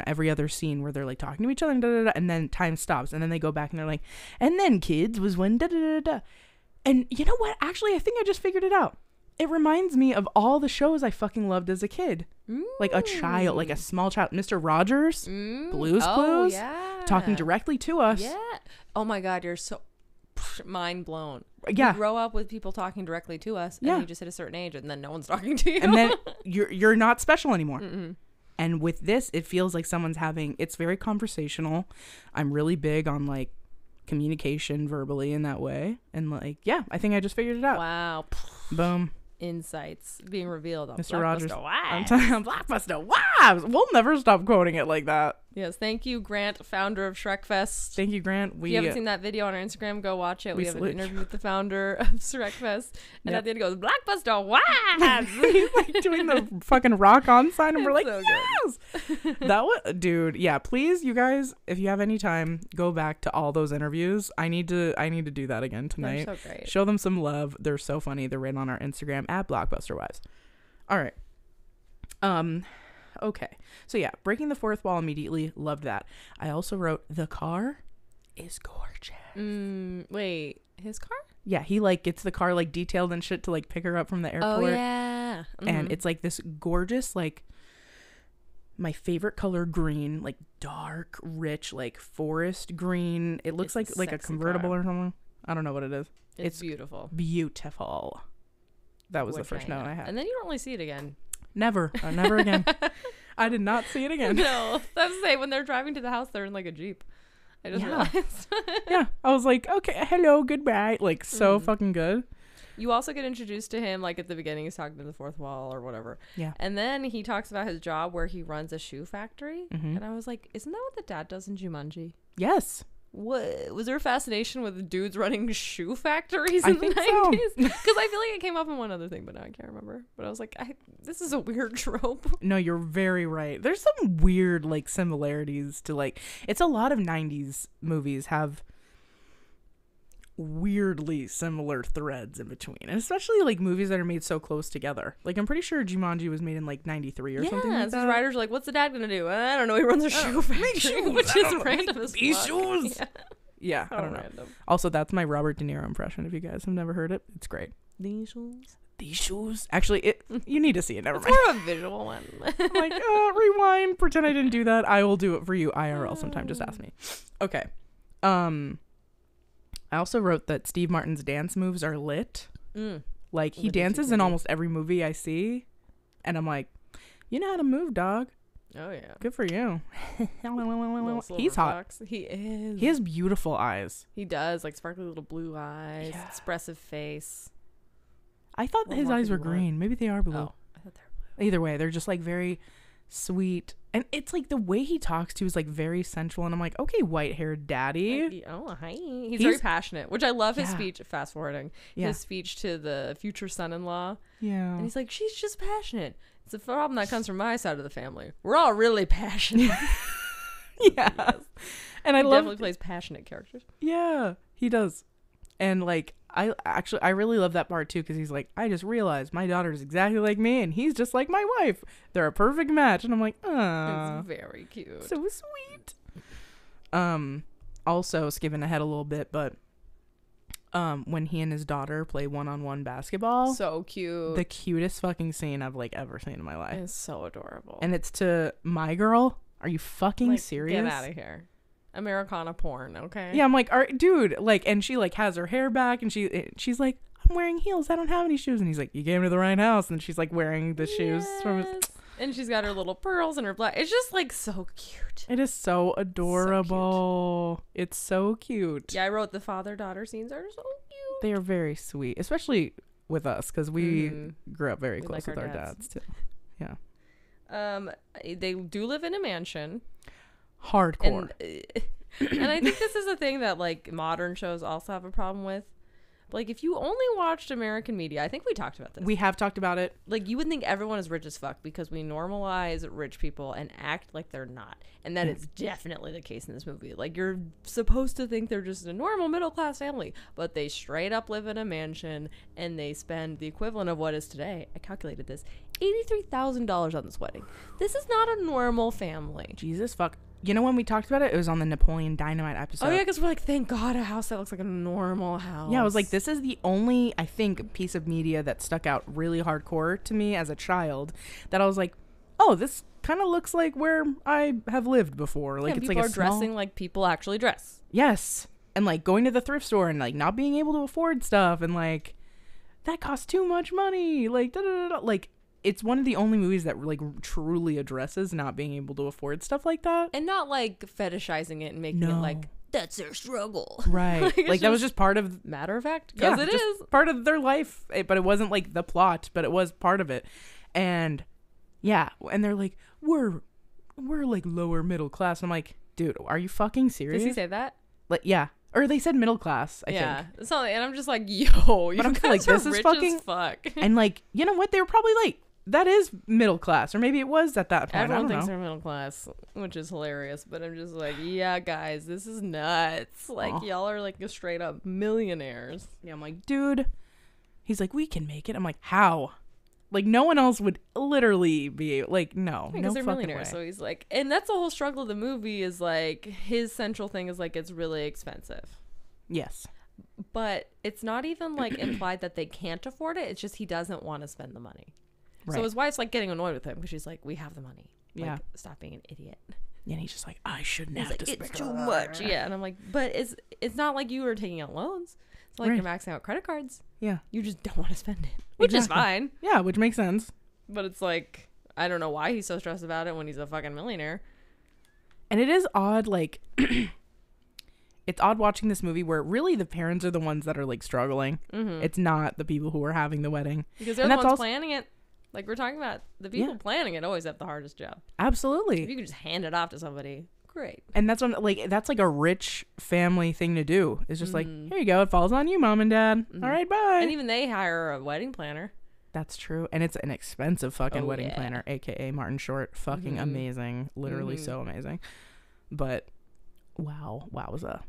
every other scene where they're like talking to each other and then time stops and then they go back and they're like, and then kids was when da da da da. And you know what? Actually, I think I just figured it out. It reminds me of all the shows I fucking loved as a kid. Like a child, like a small child. Mr. Rogers, Blue's Clues, talking directly to us. Yeah. Oh my God, you're so mind blown. Yeah. We grow up with people talking directly to us, and you just hit a certain age, and then no one's talking to you. And then you're not special anymore. And with this, it feels like someone's having, it's very conversational. I'm really big on like communication verbally in that way. And like, yeah, I think I just figured it out. Wow. Boom. Insights being revealed on Mr. Rogers. Wives. Blockbuster Wives. We'll never stop quoting it like that. Yes, thank you, Grant, founder of Shrekfest. Thank you, Grant. If you haven't seen that video on our Instagram, go watch it. We have an interview with the founder of Shrekfest, and at the end it goes, Blockbuster Wives. He's like doing the fucking rock on sign, and we're like, so yes. That was, dude. Yeah, please, you guys, if you have any time, go back to all those interviews. I need to do that again tonight. They're so great. Show them some love. They're so funny. They're right on our Instagram at Blockbuster Wives. All right. Okay. So yeah, breaking the fourth wall immediately. Loved that. I also wrote, the car is gorgeous. Wait, his car? Yeah, he like gets the car like detailed and shit to like pick her up from the airport. Oh yeah. And it's like this gorgeous, like my favorite color green, like dark, rich, like forest green. It looks like a convertible car or something. I don't know what it is. It's beautiful. Beautiful. That was the first note I had. And then you don't really see it again. Never. Never again. I did not see it again. No. That's the same. When they're driving to the house, they're in like a Jeep. I just realized. Yeah. I was like, okay, hello, goodbye. Like, so fucking good. You also get introduced to him, like, at the beginning. He's talking to the fourth wall or whatever. Yeah. And then he talks about his job where he runs a shoe factory. And I was like, isn't that what the dad does in Jumanji? Yes. What was there a fascination with dudes running shoe factories in the 90s? Because I feel like it came up in one other thing, but now I can't remember. But I was like, this is a weird trope. No, you're very right. There's some weird like similarities to like, it's a lot of 90s movies have weirdly similar threads in between, and especially like movies that are made so close together. Like I'm pretty sure Jumanji was made in like 93 or something like that. Yeah, writers are like, what's the dad gonna do? I don't know, he runs a shoe factory, which is random as fuck. These shoes. Yeah, I don't know. Random. Also, that's my Robert De Niro impression. If you guys have never heard it, it's great. These shoes. Actually, you need to see it. Never mind. It's more of a visual one. I'm like, rewind. Pretend I didn't do that. I will do it for you IRL sometime. Just ask me. Okay. I also wrote that Steve Martin's dance moves are lit. Like he dances in almost every movie I see, and I'm like, you know how to move, dog. Oh yeah, good for you. He's hot. Fox. He is. He has beautiful eyes. He does, like sparkly little blue eyes, expressive face. I thought his eyes were green. Maybe they are blue. Oh, I thought they were blue. Either way, they're just like very sweet And it's like the way he talks to is like very sensual, and I'm like, okay, white-haired daddy. Oh, hi. He's very passionate, which I love his speech. Fast forwarding his speech to the future son-in-law. Yeah, and he's like, she's just passionate. It's a problem that comes from my side of the family. We're all really passionate. Yeah, and he definitely plays passionate characters. Yeah, he does. And like, I really love that part too, because he's like, I just realized my daughter's exactly like me, and he's just like my wife. They're a perfect match. And I'm like, ah, it's very cute, so sweet. Also skipping ahead a little bit, but when he and his daughter play one-on-one basketball, so cute, the cutest fucking scene I've like ever seen in my life. It's so adorable, and it's to My Girl. Are you fucking serious? Get out of here. Americana porn, okay? Yeah, I'm like, dude, like, and she like has her hair back, and she's like, I'm wearing heels. I don't have any shoes. And he's like, you came to the right house. And she's like wearing the shoes from his. And she's got her little pearls and her black. It's just like so cute. It is so adorable. So it's so cute. Yeah, I wrote the father-daughter scenes are so cute. They are very sweet, especially with us, because we grew up very close with our dads too. Yeah. They do live in a mansion. Hardcore. And I think this is a thing that like modern shows also have a problem with. Like, if you only watched American media, I think we talked about this. We have talked about it. Like, you would think everyone is rich as fuck because we normalize rich people and act like they're not. And that is definitely the case in this movie. Like, you're supposed to think they're just a normal middle-class family, but they straight up live in a mansion and they spend the equivalent of what is today, I calculated this, $83,000 on this wedding. This is not a normal family. Jesus fuck. You know, when we talked about it, it was on the Napoleon Dynamite episode. Oh, yeah, because we're like, thank God, a house that looks like a normal house. Yeah, I was like, this is the only, I think, piece of media that stuck out really hardcore to me as a child, that I was like, oh, this kind of looks like where I have lived before. Like, it's like people are dressing like people actually dress. Yes. And, like, going to the thrift store and, like, not being able to afford stuff and, like, that costs too much money. Like, da-da-da-da. Like, it's one of the only movies that like truly addresses not being able to afford stuff like that, and not like fetishizing it and making it like that's their struggle, right? like that was just part of matter of fact, because it is part of their life, but it wasn't like the plot, but it was part of it. And yeah, and they're like, we're like lower middle class. I'm like, dude, are you fucking serious? Did he say that? Like, yeah. Or they said middle class, I think. So, and I'm just like, yo, you guys like, this is fucking fuck. And like, you know what? They were probably like, that is middle class, or maybe it was at that point. Everyone thinks they're middle class, which is hilarious. But I'm just like, yeah, guys, this is nuts. Like, y'all are like straight up millionaires. Yeah, I'm like, dude. He's like, we can make it. I'm like, how? Like, no one else would literally be like, no, because they're millionaires. So he's like, and that's the whole struggle of the movie is like his central thing is like it's really expensive. Yes. But it's not even like implied that they can't afford it. It's just he doesn't want to spend the money. Right. So his wife's like getting annoyed with him because she's like, we have the money. Like, yeah. Stop being an idiot. And he's just like, I shouldn't have to spend it's too much. Yeah. And I'm like, but it's not like you were taking out loans. It's like you're maxing out credit cards. Yeah. You just don't want to spend it. Which is fine. Yeah, which makes sense. But it's like, I don't know why he's so stressed about it when he's a fucking millionaire. And it is odd, like, it's odd watching this movie where really the parents are the ones that are like struggling. Mm-hmm. It's not the people who are having the wedding. Because they're the ones planning it. Like we're talking about, the people planning it always have the hardest job. Absolutely. If you can just hand it off to somebody, great. And that's that's like a rich family thing to do. It's just like, here you go. It falls on you, mom and dad. Mm-hmm. All right, bye. And even they hire a wedding planner. That's true. And it's an expensive fucking wedding planner, a.k.a. Martin Short. Fucking amazing. Literally so amazing. But wowza.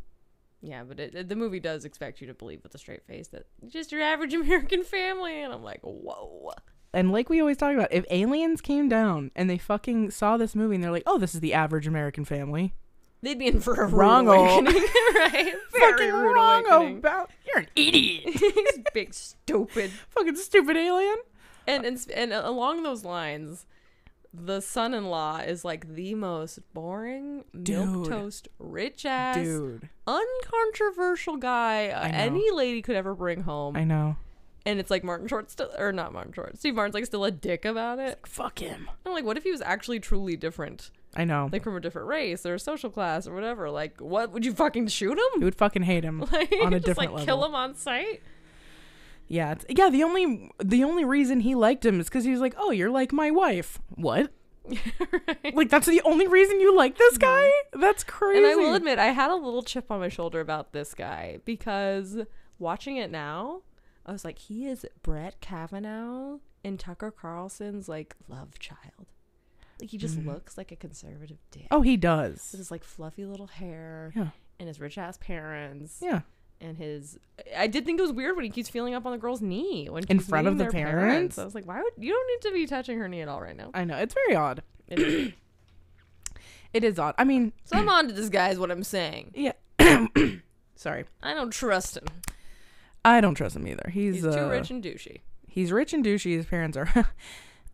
Yeah, but the movie does expect you to believe with a straight face that just your average American family. And I'm like, whoa. And like we always talk about, if aliens came down and they fucking saw this movie and they're like, oh, this is the average American family, they'd be in for a rude awakening. Right? Very rude awakening. You're an idiot. Big, stupid. Fucking stupid alien. And along those lines, the son-in-law is like the most boring, milquetoast, rich-ass, uncontroversial guy any lady could ever bring home. I know. And it's like Martin Short not Martin Short. Steve Martin's like still a dick about it. Like, fuck him. I'm like, what if he was actually truly different? I know. Like from a different race or a social class or whatever. Like, what? Would you fucking shoot him? You would fucking hate him like, on a just different like level. Kill him on sight? Yeah. The only reason he liked him is because he was like, oh, you're like my wife. What? Right. Like, that's the only reason you like this guy? That's crazy. And I will admit, I had a little chip on my shoulder about this guy because watching it now, I was like, he is Brett Kavanaugh in Tucker Carlson's, like, love child. Like, he just looks like a conservative dick. Oh, he does. With his, like, fluffy little hair. Yeah. And his rich-ass parents. Yeah. And his... I did think it was weird when he keeps feeling up on the girl's knee. When in front of the parents. I was like, why would... You don't need to be touching her knee at all right now. I know. It's very odd. It is. It is odd. I mean... So I'm on to this guy is what I'm saying. Yeah. Sorry. I don't trust him. I don't trust him either. He's too rich and douchey. He's rich and douchey. His parents are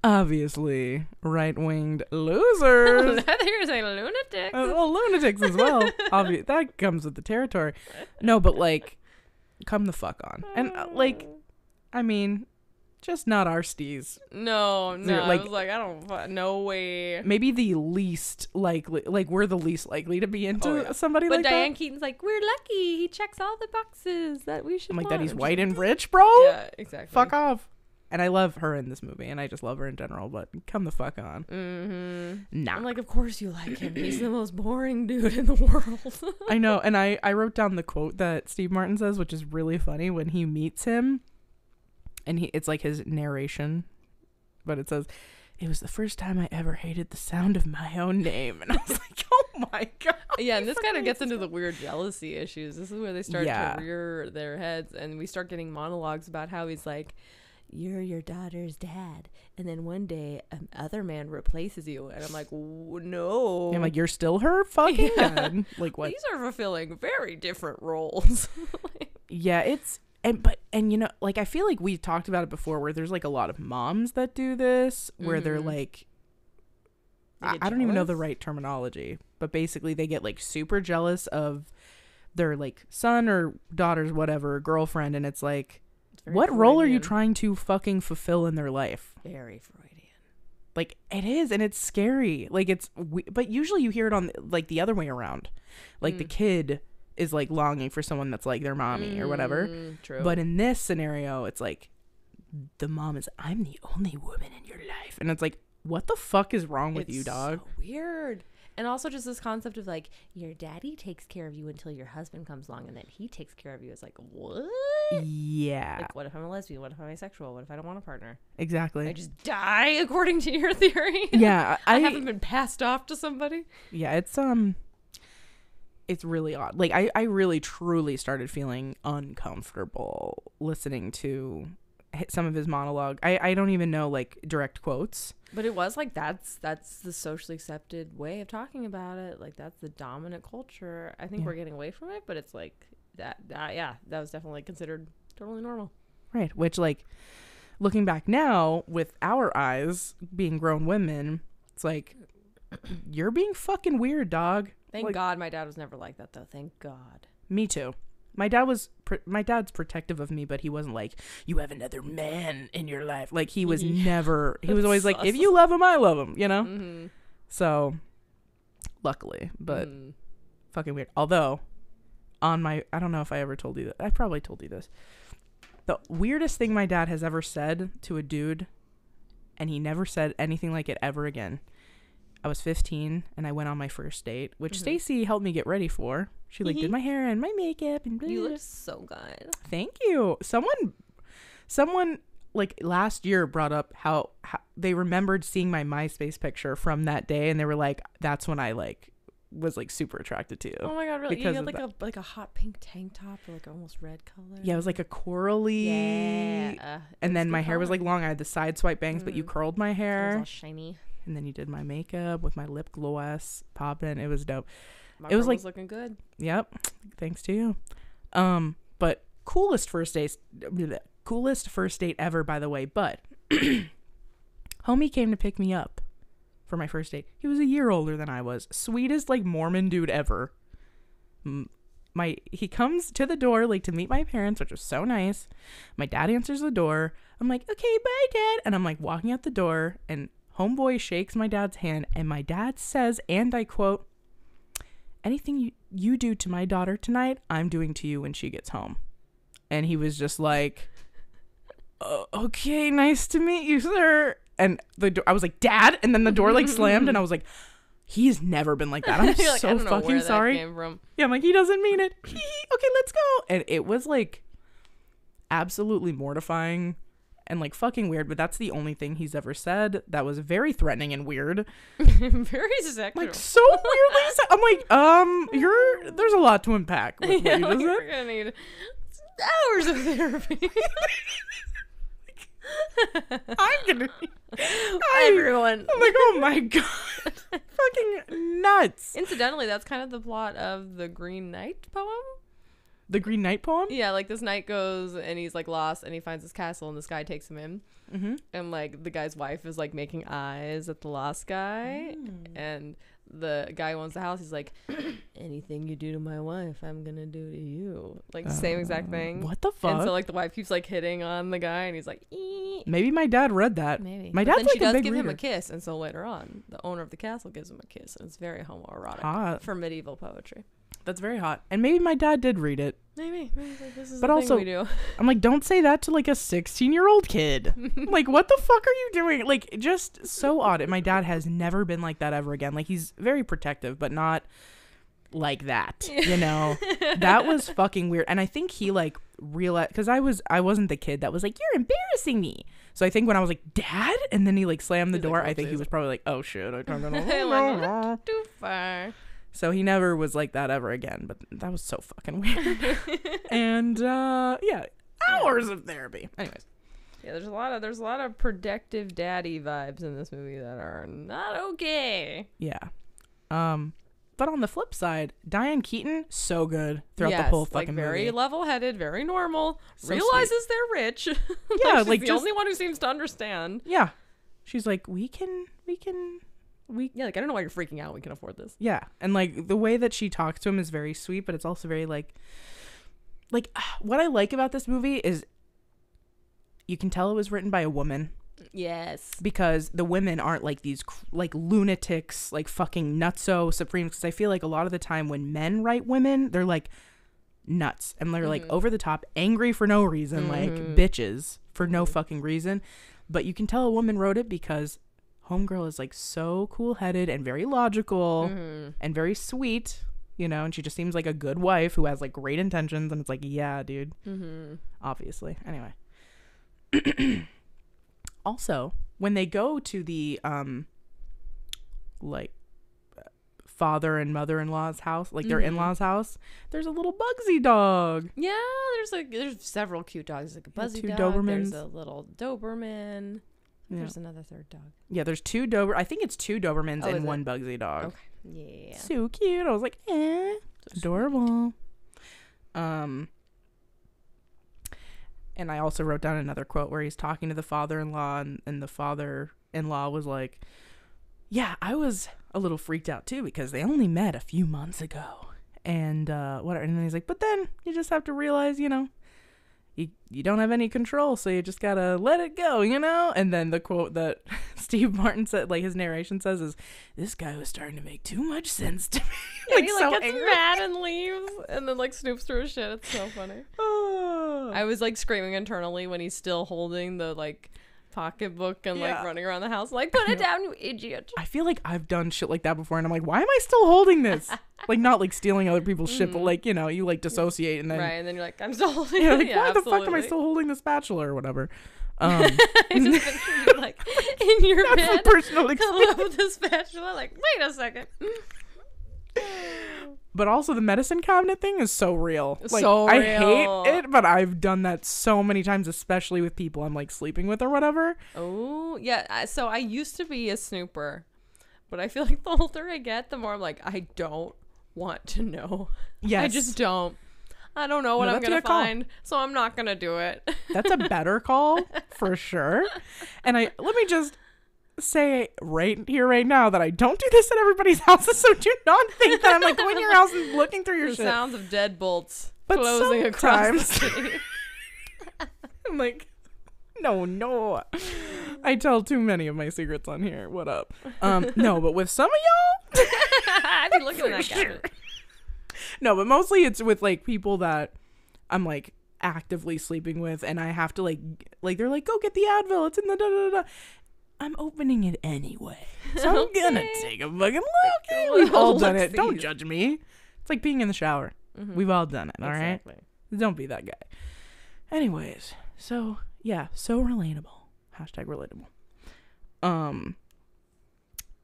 obviously right-winged losers. I think you're saying lunatics. Well, lunatics as well. That comes with the territory. No, but like, come the fuck on. And like, I mean, just not our steez. No. Like, I was like, no way. Maybe the least likely, like we're the least likely to be into somebody like that. But Diane Keaton's like, we're lucky. He checks all the boxes that we should. I'm like, want. that he's white and rich, bro? Yeah, exactly. Fuck off. And I love her in this movie, and I just love her in general, but come the fuck on. Mm-hmm. Nah. I'm like, of course you like him. He's the most boring dude in the world. I know, and I wrote down the quote that Steve Martin says, which is really funny when he meets him, and it's like his narration, but it says, "It was the first time I ever hated the sound of my own name." And I was like, oh my God. Yeah, and this kind of gets into the weird jealousy issues. This is where they start to rear their heads, and we start getting monologues about how he's like, you're your daughter's dad, and then one day other man replaces you, and I'm like, no. I'm like, you're still her fucking dad. Like, what? These are fulfilling very different roles. Yeah, it's and you know, like, I feel like we've talked about it before, where there's like a lot of moms that do this, where they're like, I don't even know the right terminology, but basically they get like super jealous of their like son or daughter's whatever girlfriend, and it's like, what Freudian role are you trying to fucking fulfill in their life? Very Freudian. Like, it is, and it's scary. Like, but usually you hear it on like the other way around. Like the kid is like longing for someone that's like their mommy or whatever. True. But in this scenario, it's like the mom is, I'm the only woman in your life, and it's like, what the fuck is wrong with you, dog? So weird. And also just this concept of like, your daddy takes care of you until your husband comes along, and then he takes care of you. It's like, what? Yeah. Like, what if I'm a lesbian? What if I'm asexual? What if I don't want a partner? Exactly. I just die according to your theory. Yeah. I haven't been passed off to somebody. Yeah, it's really odd. Like, I really truly started feeling uncomfortable listening to some of his monologue. I don't even know like direct quotes, but it was like that's the socially accepted way of talking about it. Like, that's the dominant culture. I think we're getting away from it, but it's like that was definitely considered totally normal, right? Which, like, looking back now with our eyes being grown women, it's like, you're being fucking weird, dog. Thank God my dad was never like that, though. Thank God. Me too. My dad's protective of me, but he wasn't like, you have another man in your life. Like, he was never, he was always like, if you love him, I love him, you know? Mm-hmm. So, luckily, but fucking weird. Although, I don't know if I ever told you that. I probably told you this. The weirdest thing my dad has ever said to a dude, and he never said anything like it ever again. I was 15 and I went on my first date, which Stacy helped me get ready for. She like did my hair and my makeup and blah. You look so good. Thank you. Someone like last year brought up how they remembered seeing my MySpace picture from that day, and they were like, that's when I like was like super attracted to you. Oh my God, really? You had like a hot pink tank top or like almost red color. Yeah, it was like a corally. Yeah. And then my hair was like long. I had the side swipe bangs, but you curled my hair. It was all shiny. And then you did my makeup with my lip gloss popping. It was dope. It was like looking good. Yep. Thanks to you. But coolest first date ever, by the way. But homie came to pick me up for my first date. He was a year older than I was. Sweetest like Mormon dude ever. He comes to the door like to meet my parents, which was so nice. My dad answers the door. I'm like, okay, bye, Dad. And I'm like walking out the door, and homeboy shakes my dad's hand, and my dad says, and I quote, anything you do to my daughter tonight, I'm doing to you when she gets home. And he was just like, okay, nice to meet you, sir. and I was like, Dad, and then the door like slammed, and I was like, he's never been like that. I'm so like, I don't know fucking where sorry. That came from. Yeah, I'm like, he doesn't mean it. Okay, let's go. And it was like absolutely mortifying and like fucking weird, but that's the only thing he's ever said that was very threatening and weird. Very sexual. Like so weirdly I'm like, there's a lot to unpack with what you just said. You're gonna need hours of therapy. Everyone. I'm like, oh my god. Fucking nuts. Incidentally, that's kind of the plot of the Green Knight poem. The Green Knight poem? Yeah, like this knight goes and he's like lost and he finds this castle and this guy takes him in. Mm-hmm. And like the guy's wife is like making eyes at the lost guy. And the guy who owns the house, he's like, anything you do to my wife, I'm gonna do to you. Like same exact thing. What the fuck? And so like the wife keeps like hitting on the guy and he's like, ee. Maybe my dad read that. Maybe. My But dad's then like she does a big give him reader. a kiss, and so later on, the owner of the castle gives him a kiss, and it's very homoerotic Hot. for medieval poetry. That's very hot. And maybe my dad did read it. Maybe like, this is But the also, thing we do. I'm like, don't say that to like a 16-year-old kid. Like, what the fuck are you doing? Like, just so odd. And my dad has never been like that ever again. Like, he's very protective, but not like that, you know? That was fucking weird. And I think he like realized, because I wasn't the kid that was like, you're embarrassing me. So I think when I was like, Dad, and then he like slammed the He's door, like, I think he was probably like, oh shit, I turned it I went on. too far. So he never was like that ever again, but that was so fucking weird. And yeah, hours of therapy. Anyways. Yeah, there's a lot of protective daddy vibes in this movie that are not okay. Yeah. But on the flip side, Diane Keaton, so good throughout the whole fucking like very movie. level-headed, very normal. So realizes they're rich. Yeah, she's like the just only one who seems to understand. Yeah. She's like, we Yeah, like I don't know why you're freaking out. We can afford this. yeah. And like the way that she talks to him is very sweet, but it's also very like what I like about this movie is you can tell it was written by a woman. Yes. Because the women aren't like these like lunatics, like fucking nutso supremes. Because I feel like a lot of the time when men write women, they're like nuts and they're like over the top, angry for no reason, like bitches for no fucking reason. But you can tell a woman wrote it because homegirl is like so cool-headed and very logical and very sweet, you know, and she just seems like a good wife who has like great intentions. And it's like, yeah, dude, obviously. Anyway. Also, when they go to the like father and mother-in-law's house, like their in-laws' house, there's a little Bugsy dog. Yeah, there's several cute dogs. Like a Buzzy two dog. Dobermans. There's a little Doberman. Yeah. There's another third dog. Yeah, there's two I think it's two Dobermans and one Bugsy dog. Okay. Yeah. So cute. I was like, adorable. And I also wrote down another quote where he's talking to the father-in-law and the father-in-law was like, yeah, I was a little freaked out too because they only met a few months ago. And whatever. And then he's like, but then you just have to realize, you know, you don't have any control, so you just gotta let it go, you know? And then the quote that Steve Martin said, like his narration says, is, this guy was starting to make too much sense to me. Like, he like gets mad and leaves and then like snoops through his shit. It's so funny. I was like screaming internally when he's still holding the like pocketbook and like running around the house like, put it down, you idiot. I feel like I've done shit like that before and I'm like, why am I still holding this? Like, not like stealing other people's shit, but like, you know, you like dissociate and then and then you're like, I'm still holding it. Like, why the fuck am I still holding the spatula or whatever? I just picture you like in your bed, personal coming up with the spatula, like, wait a second. But also the medicine cabinet thing is so real. Like, so real. I hate it, but I've done that so many times, especially with people I'm like sleeping with or whatever. Oh, yeah. So I used to be a snooper, but I feel like the older I get, the more I'm like, I don't want to know. Yes. I just don't. I don't know what I'm going to find, so I'm not going to do it. That's a better call for sure. And let me just say right here, right now, that I don't do this at everybody's houses, so do not think that I'm like going to your house and looking through your the shit. Sounds of deadbolts But closing across the city. I'm like, no. I tell too many of my secrets on here. What up? No, but with some of y'all, I'd be looking at that cabinet. No, but mostly it's with like people that I'm like actively sleeping with, and I have to like they're like, go get the Advil, it's in the da da da. I'm opening it anyway. So I'm gonna take a fucking look. Okay, we've all done it. Don't judge me. It's like being in the shower. We've all done it, all right? Don't be that guy. Anyways, so yeah, so relatable. Hashtag relatable.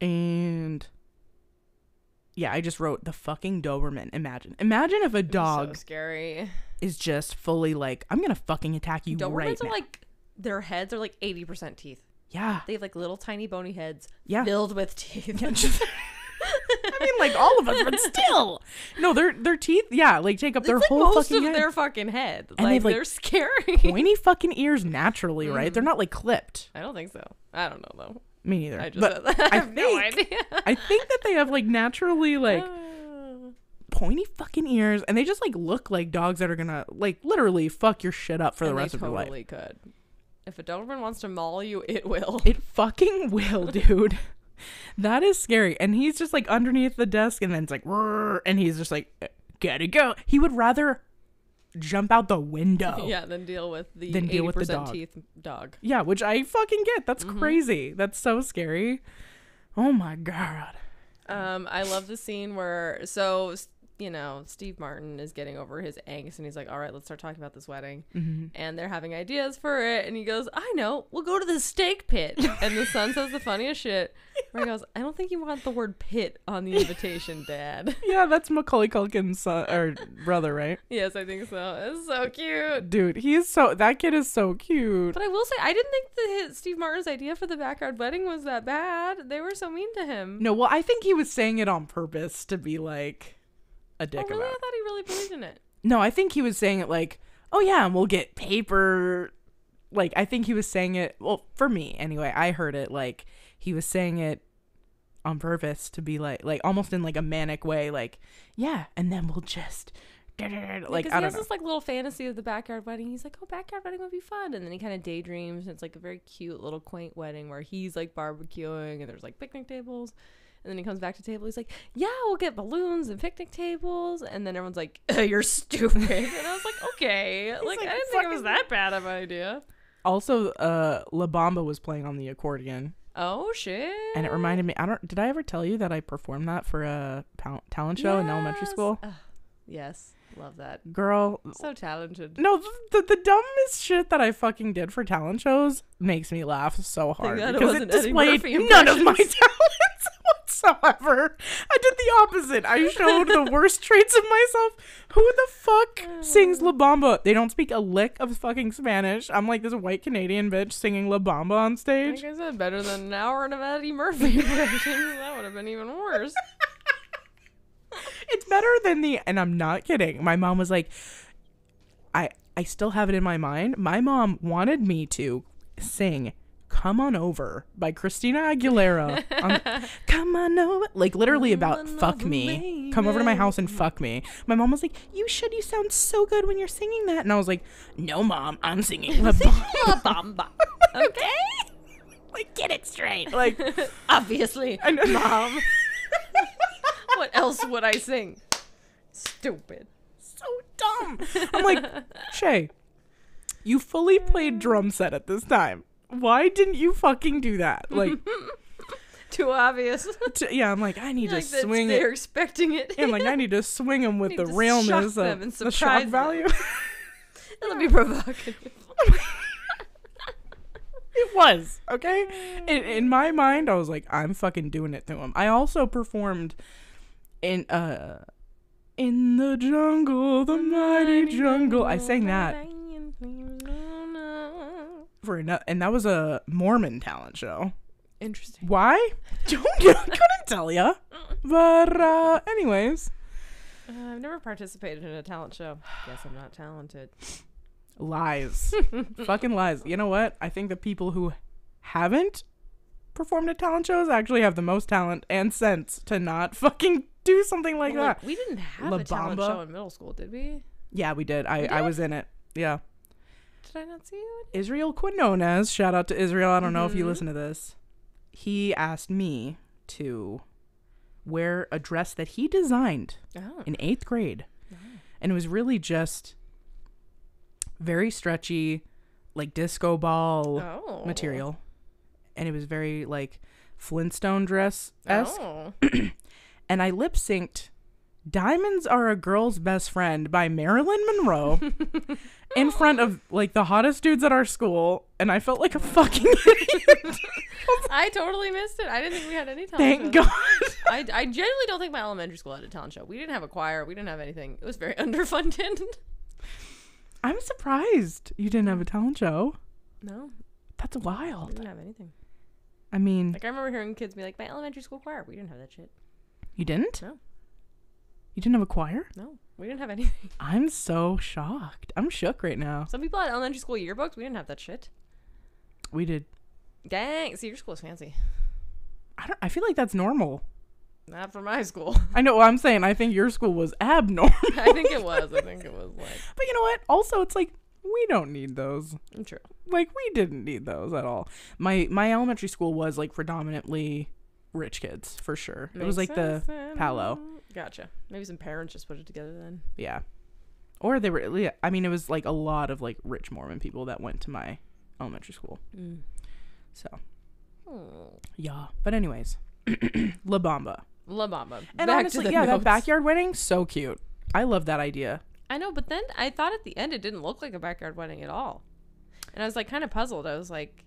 And yeah, I just wrote the fucking Doberman. Imagine if a dog so scary is just fully like, I'm gonna fucking attack you Dobermans right now. Are like, their heads are like 80% teeth. Yeah. They have like little tiny bony heads filled with teeth. I mean, like all of us, but still. No, their teeth, like take up their whole most fucking of head. their fucking head. And like, they're like scary. Pointy fucking ears naturally, right? They're not like clipped. I don't think so. I don't know though. Me neither. I just said that. I have no idea. I think that they have like naturally like pointy fucking ears, and they just like look like dogs that are gonna like literally fuck your shit up for the rest of your life. Totally could. If a Doberman wants to maul you, it will. It fucking will, dude. That is scary. And he's just like underneath the desk, and then it's like, and he's just like, gotta go. He would rather jump out the window. Yeah, than deal with the 80% teeth dog. Yeah, which I fucking get. That's crazy. That's so scary. Oh my God. I love the scene where, Steve Martin is getting over his angst, and he's like, all right, let's start talking about this wedding. And they're having ideas for it, and he goes, I know, we'll go to the steak pit. And the son says the funniest shit, where he goes, I don't think you want the word pit on the invitation, Dad. Yeah, that's Macaulay Culkin's son, or brother, right? Yes, I think so. It's so cute. Dude, that kid is so cute. But I will say, I didn't think Steve Martin's idea for the backyard wedding was that bad. They were so mean to him. No, well, I think he was saying it on purpose to be like a dick really? about. I thought he really believed in it. No, I think he was saying it like, oh yeah, and we'll get paper. Like, I think he was saying it, well, for me anyway, I heard it like he was saying it on purpose to be like almost in like a manic way, like, yeah, and then we'll just like, I don't know. He has this like little fantasy of the backyard wedding. He's like, oh, backyard wedding would be fun. And then he kind of daydreams, and it's like a very cute little quaint wedding where he's like barbecuing and there's like picnic tables. And then he comes back to the table. He's like, yeah, we'll get balloons and picnic tables. And then everyone's like, you're stupid. And I was like, okay. Like, I didn't think it was that bad of an idea. Also, La Bamba was playing on the accordion. Oh, shit. And it reminded me, did I ever tell you that I performed that for a talent show in elementary school? Yes. Love that. Girl. So talented. No, the dumbest shit that I fucking did for talent shows makes me laugh so hard. Because it displayed none of my talents whatsoever. I did the opposite. I showed the worst traits of myself. Who the fuck sings La Bamba? They don't speak a lick of fucking Spanish. I'm like this white Canadian bitch singing La Bamba on stage. Like I said, better than an hour of Eddie Murphy impressions. That would have been even worse. It's better than and I'm not kidding. My mom was like, I still have it in my mind. My mom wanted me to sing Come On Over by Christina Aguilera. Come on over. Like literally about fuck me. Come over to my house and fuck me. My mom was like, you should. You sound so good when you're singing that. And I was like, no, Mom, I'm singing La Bamba. Okay? Like, get it straight. Like, obviously, Mom. What else would I sing? Stupid. So dumb. I'm like, Shea, you fully played drum set at this time. Why didn't you fucking do that? Like, too obvious. Yeah, I'm like, I need to swing it. They're expecting it. Yeah, I'm like, I need to swing them with the realness of the shock value. It'll be provocative. It was, okay? In my mind, I was like, I'm fucking doing it to him. I also performed in the jungle, the mighty jungle. I sang that and that was a Mormon talent show. Interesting. Why? Couldn't tell ya. But anyways, I've never participated in a talent show. Guess I'm not talented. Lies. Fucking lies. You know what? I think the people who haven't performed at talent shows actually have the most talent and sense to not fucking do something like that. We didn't have a talent show in middle school, did we? Yeah, we did. I was in it. Yeah. Did I not see you? Israel Quinones, shout out to Israel. I don't know if you listen to this. He asked me to wear a dress that he designed in 8th grade. And it was really just very stretchy, like disco ball material. and it was very like Flintstone dress-esque. Oh. And I lip synced "Diamonds Are a Girl's Best Friend" by Marilyn Monroe in front of like the hottest dudes at our school, and I felt like a fucking idiot. I totally missed it. I didn't think we had any talent Thank shows. God. I genuinely don't think my elementary school had a talent show. We didn't have a choir. We didn't have anything. It was very underfunded. I'm surprised you didn't have a talent show. No. That's wild. We didn't have anything. I mean, like I remember hearing kids be like, my elementary school choir. We didn't have that shit. You didn't? No. You didn't have a choir? No. We didn't have anything. I'm so shocked. I'm shook right now. Some people had elementary school yearbooks. We didn't have that shit. We did. Dang. See, your school is fancy. I feel like that's normal. Not for my school. I know what I'm saying. I think your school was abnormal. I think it was like. But you know what? Also, it's like, we don't need those. True. Like, we didn't need those at all. My elementary school was like predominantly rich kids, for sure. It was like the Palo. Gotcha. Maybe some parents just put it together then. Yeah. Or they were, I mean, it was like a lot of like rich Mormon people that went to my elementary school. So. Yeah. But anyways. La Bamba. And back honestly, yeah, that backyard wedding, so cute. I love that idea. I know, but then I thought at the end it didn't look like a backyard wedding at all. And I was like kind of puzzled. I was like,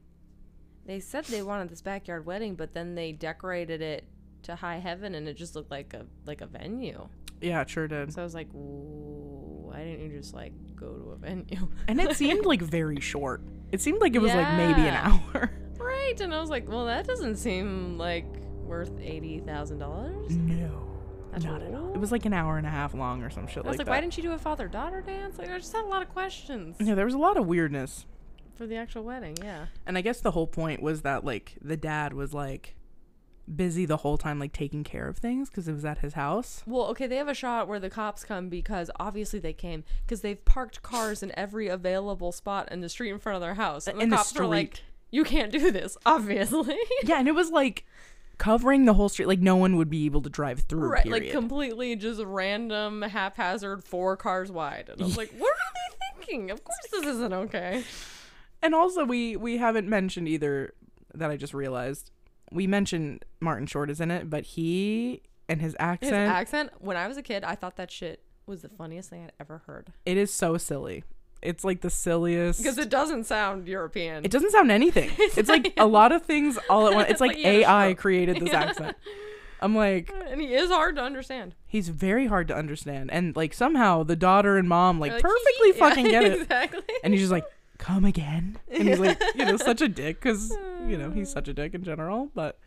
they said they wanted this backyard wedding, but then they decorated it to high heaven and it just looked like a venue. Yeah, it sure did. So I was like, why didn't you just like go to a venue? And it seemed like very short. It seemed like it was like maybe an hour. Right. And I was like, well, that doesn't seem like worth $80,000. No. Not at all. It was like an hour and a half long or some shit like that. I was like, why didn't you do a father-daughter dance? Like, I just had a lot of questions. Yeah, there was a lot of weirdness. For the actual wedding, yeah. And I guess the whole point was that, like, the dad was, like, busy the whole time, like, taking care of things because it was at his house. Well, okay, they have a shot where the cops come because obviously they came because they've parked cars in every available spot in the street in front of their house. And the cops were like, you can't do this, obviously. Yeah, and it was, like, covering the whole street, like no one would be able to drive through. Right, period. like completely just random, haphazard, 4 cars wide. And I was like, what are they thinking? Of course this isn't okay. And also we haven't mentioned either, that I just realized. We mentioned Martin Short is in it, but he and his accent. When I was a kid, I thought that shit was the funniest thing I'd ever heard. It is so silly. It's like the silliest. Because it doesn't sound European. It doesn't sound anything. It's like a lot of things all at once. It's like AI created this accent. I'm like. And he is hard to understand. He's very hard to understand. And like somehow the daughter and mom like perfectly fucking get it. Exactly. And he's just like, come again. And he's like, such a dick because, he's such a dick in general. But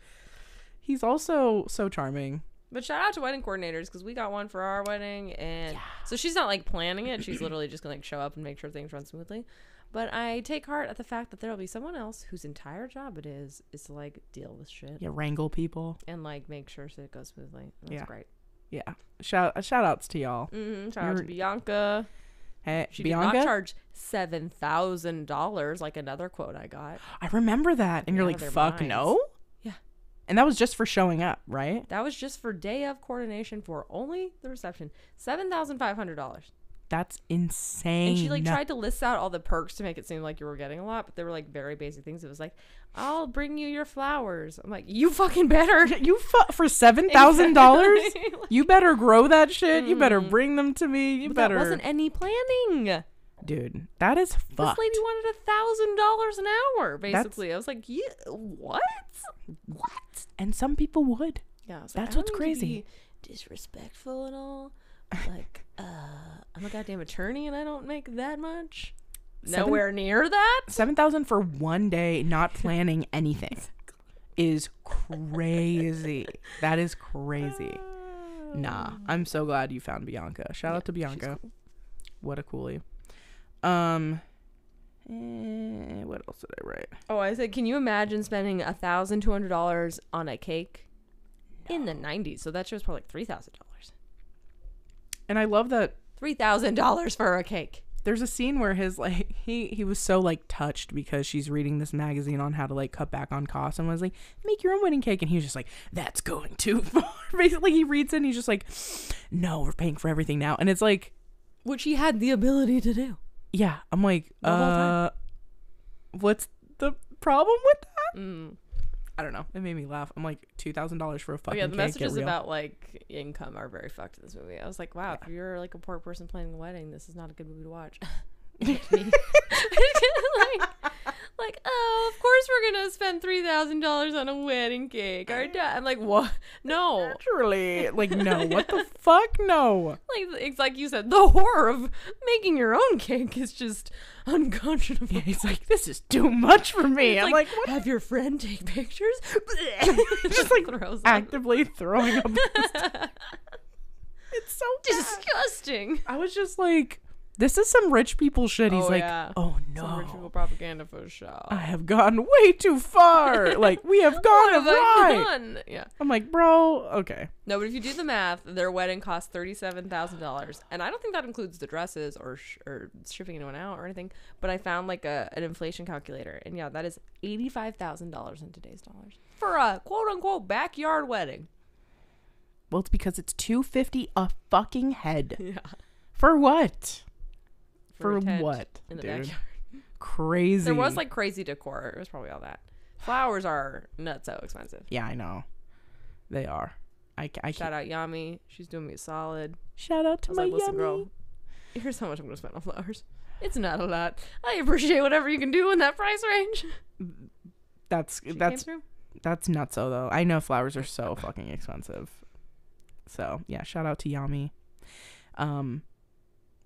he's also so charming. But shout out to wedding coordinators because we got one for our wedding, and so she's not like planning it. She's literally just gonna like show up and make sure things run smoothly. But I take heart at the fact that there'll be someone else whose entire job it is to like deal with shit. Yeah, wrangle people and like make sure shit goes smoothly. That's great. Yeah, shout outs to y'all. Shout out to Bianca. Hey, she Bianca? did not charge $7,000 like another quote I got. I remember that, and you're like, fuck no. And that was just for showing up, right? That was just for day of coordination for only the reception. $7,500. That's insane. And she like tried to list out all the perks to make it seem like you were getting a lot, but they were like very basic things. It was like, I'll bring you your flowers. I'm like, you fucking better. For $7,000? You better grow that shit. You better bring them to me. But that wasn't any planning. Dude, that is fucked. This lady wanted $1,000 an hour, basically. I was like, yeah, what? And some people would. Yeah, that's like, what's crazy. Disrespectful and all. Like, I'm a goddamn attorney and I don't make that much. Nowhere near that. $7,000 for one day, not planning anything, is crazy. That is crazy. Nah, I'm so glad you found Bianca. Shout out to Bianca. Cool. What a coolie. What else did I write? Oh, I said, can you imagine spending $1,200 on a cake in the 90s? So that shows probably like $3,000. And I love that $3,000 for a cake. There's a scene where his like he was so like touched because she's reading this magazine on how to like cut back on costs and was like, make your own wedding cake, and he was just like, that's going too far. Basically, he reads it and he's just like, no, we're paying for everything now, and it's like, which he had the ability to do. Yeah, I'm like, what's the problem with that? I don't know. It made me laugh. I'm like, $2,000 for a fucking cake. The messages about like income are very fucked in this movie. I was like, wow, if you're like a poor person planning a wedding, this is not a good movie to watch. like, oh, of course we're gonna spend $3,000 on a wedding cake. Our dad. I'm like, what? No. Naturally. Like, no. What the fuck? No. Like, it's like you said, the horror of making your own cake is just unconscionable. Yeah, he's like, this is too much for me. I'm like, what? Have your friend take pictures? Just like actively throwing up. It's so disgusting. I was just like, this is some rich people shit. He's like, oh no. Some rich people propaganda for sure. I have gone way too far. Like, we have gone awry. Yeah. I'm like, bro, okay. No, but if you do the math, their wedding cost $37,000. And I don't think that includes the dresses or shipping anyone out or anything. But I found like an inflation calculator. And yeah, that is $85,000 in today's dollars. For a quote unquote backyard wedding. Well, it's because it's $250 a fucking head. Yeah. For what? For what? In the backyard. Crazy. There was like crazy decor. It was probably all that. Flowers are nutso expensive. Yeah, I know. They are. I Shout out Yami. She's doing me a solid. Shout out to my Yami. Listen, girl, here's how much I'm going to spend on flowers. It's not a lot. I appreciate whatever you can do in that price range. That's nutso though. I know flowers are so fucking expensive. So yeah, shout out to Yami.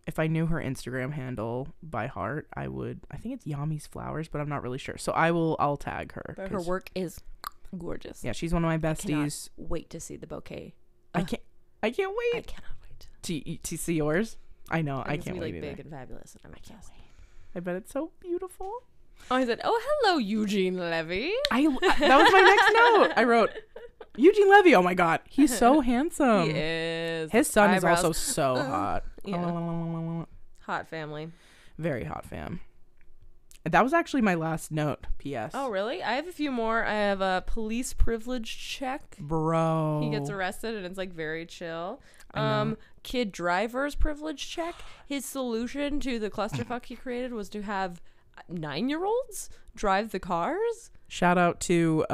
If I knew her Instagram handle by heart, I think it's Yami's Flowers, but I'm not really sure. So I'll tag her. But her work is gorgeous. Yeah, she's one of my besties. I cannot wait to see the bouquet. I can't wait. I cannot wait to see yours. I know. I can't wait. It's like big and fabulous. And I can't wait. I bet it's so beautiful. Oh, I said, oh, hello, Eugene Levy. That was my next note. I wrote, Eugene Levy. Oh my God, he's so handsome. He is. His son is also so hot. Yeah. Hot family. Very hot fam. That was actually my last note. P.S. Oh really? I have a few more. I have a police privilege check. Bro. He gets arrested and it's like very chill. Kid driver's privilege check. His solution to the clusterfuck he created was to have 9-year-olds drive the cars. Shout out to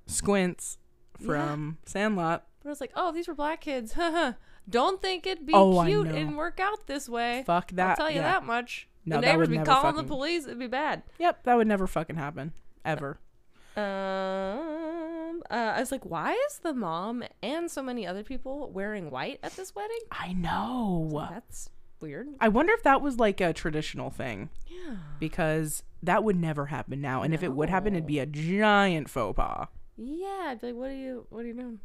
Squints from Sandlot. But I was like, oh, if these were black kids. Don't think it'd be cute and work out this way. Fuck that. I'll tell you that much. No, the neighbors would be calling the police. It'd be bad. Yep, that would never fucking happen. Ever. I was like, why is the mom and so many other people wearing white at this wedding? I know. So that's weird. I wonder if that was like a traditional thing. Yeah. Because that would never happen now. And if it would happen, it'd be a giant faux pas. Yeah, I'd be like, what are you doing?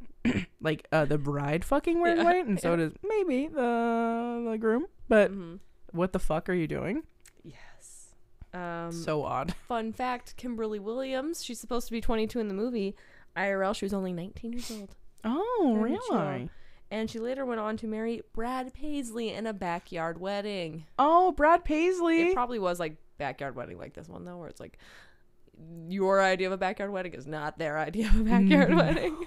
Like the bride fucking wearing white, and so does maybe the groom. But what the fuck are you doing? Yes. So odd. Fun fact: Kimberly Williams. She's supposed to be 22 in the movie. IRL, she was only 19 years old. Oh, really? And she later went on to marry Brad Paisley in a backyard wedding. Oh, Brad Paisley. It probably was like backyard wedding like this one though, where it's like your idea of a backyard wedding is not their idea of a backyard wedding.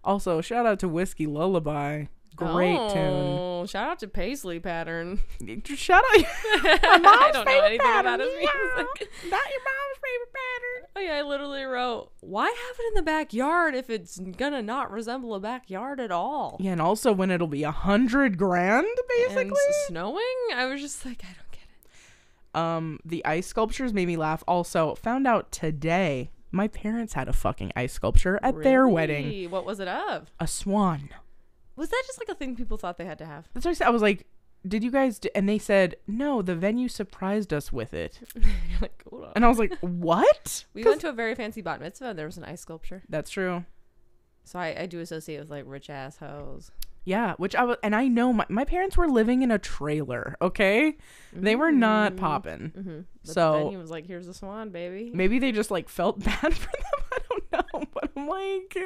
Also, shout out to Whiskey Lullaby. Great tune. Shout out to Paisley Pattern. Shout out. My mom's I don't know anything pattern. about his music. Not your mom's favorite pattern. Oh yeah, I literally wrote, why have it in the backyard if it's gonna not resemble a backyard at all? Yeah, and also when it'll be $100,000 basically. And snowing? I was just like, I don't get it. The ice sculptures made me laugh. Also, found out today my parents had a fucking ice sculpture at their wedding. What was it of? A swan. Was that just like a thing people thought they had to have? That's what I said. I was like, did you guys and they said, no, the venue surprised us with it. You're like, hold on. And I was like, what? We went to a very fancy bat mitzvah and there was an ice sculpture. That's true. So I do associate with like rich ass hoes. Yeah, I know my parents were living in a trailer, okay? They were not popping. So the venue was like, here's the swan, baby. Maybe they just like felt bad for them. I don't know. But I'm like,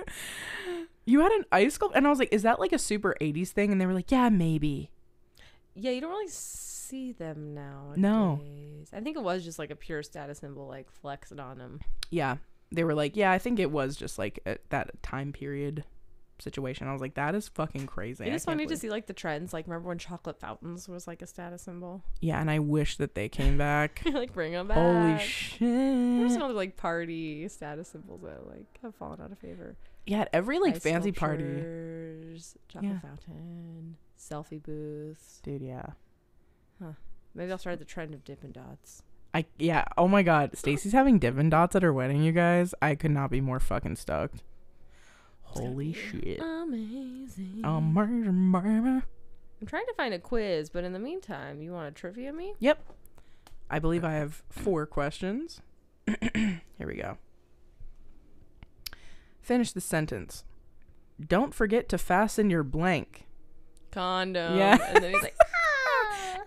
you had an ice sculpture? And I was like, is that like a super 80s thing? And they were like, yeah, maybe. Yeah, you don't really see them nowadays. No. I think it was just like a pure status symbol, like flexed on them. Yeah. They were like, yeah, I think it was just like at that time period. situation. I was like, that is fucking crazy. It is funny to see like the trends. Like, remember when chocolate fountains was like a status symbol? Yeah, and I wish that they came back. Like, bring them back. Holy shit. There's some other like party status symbols that like have fallen out of favor. Yeah, at every like Ice fancy party. Chocolate fountain, selfie booths. Dude, yeah. Huh. Maybe I'll start the trend of Dippin' Dots. Oh my god, Stacy's having Dippin' Dots at her wedding, you guys. I could not be more fucking stoked. Holy shit. Amazing. Amazing, baby. I'm trying to find a quiz, but in the meantime, you want to trivia me? Yep. I believe I have 4 questions. Here we go. Finish the sentence. Don't forget to fasten your blank. Condom. Yeah. And then he's like,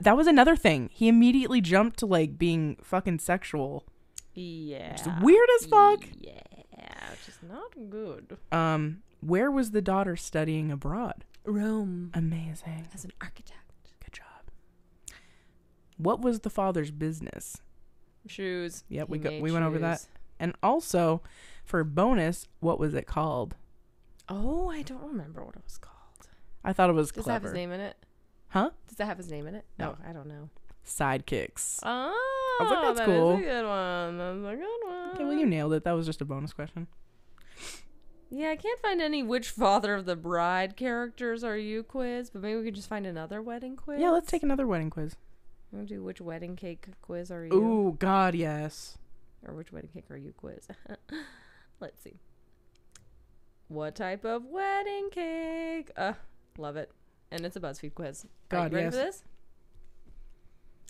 that was another thing. He immediately jumped to like being fucking sexual. yeah. Which is weird as fuck. Yeah. Which is not good. Where was the daughter studying abroad? Rome. Amazing. As an architect. Good job. What was the father's business? Shoes. Yep, we went over that. And also, for bonus, what was it called? Oh, I don't remember what it was called. I thought it was Does clever. it have his name in it? Huh? Does that have his name in it? No. I don't know. Sidekicks. Oh, I was like, that's that cool. is a good one. That's a good one. Okay, well, you nailed it. That was just a bonus question. Yeah, I can't find any which father of the bride characters are you quiz, but maybe we could just find another wedding quiz. Yeah, let's take another wedding quiz. We'll do which wedding cake quiz are you? Ooh, God, yes. Or which wedding cake are you quiz? Let's see. What type of wedding cake? Love it. And it's a BuzzFeed quiz. God, are you ready yes. for this?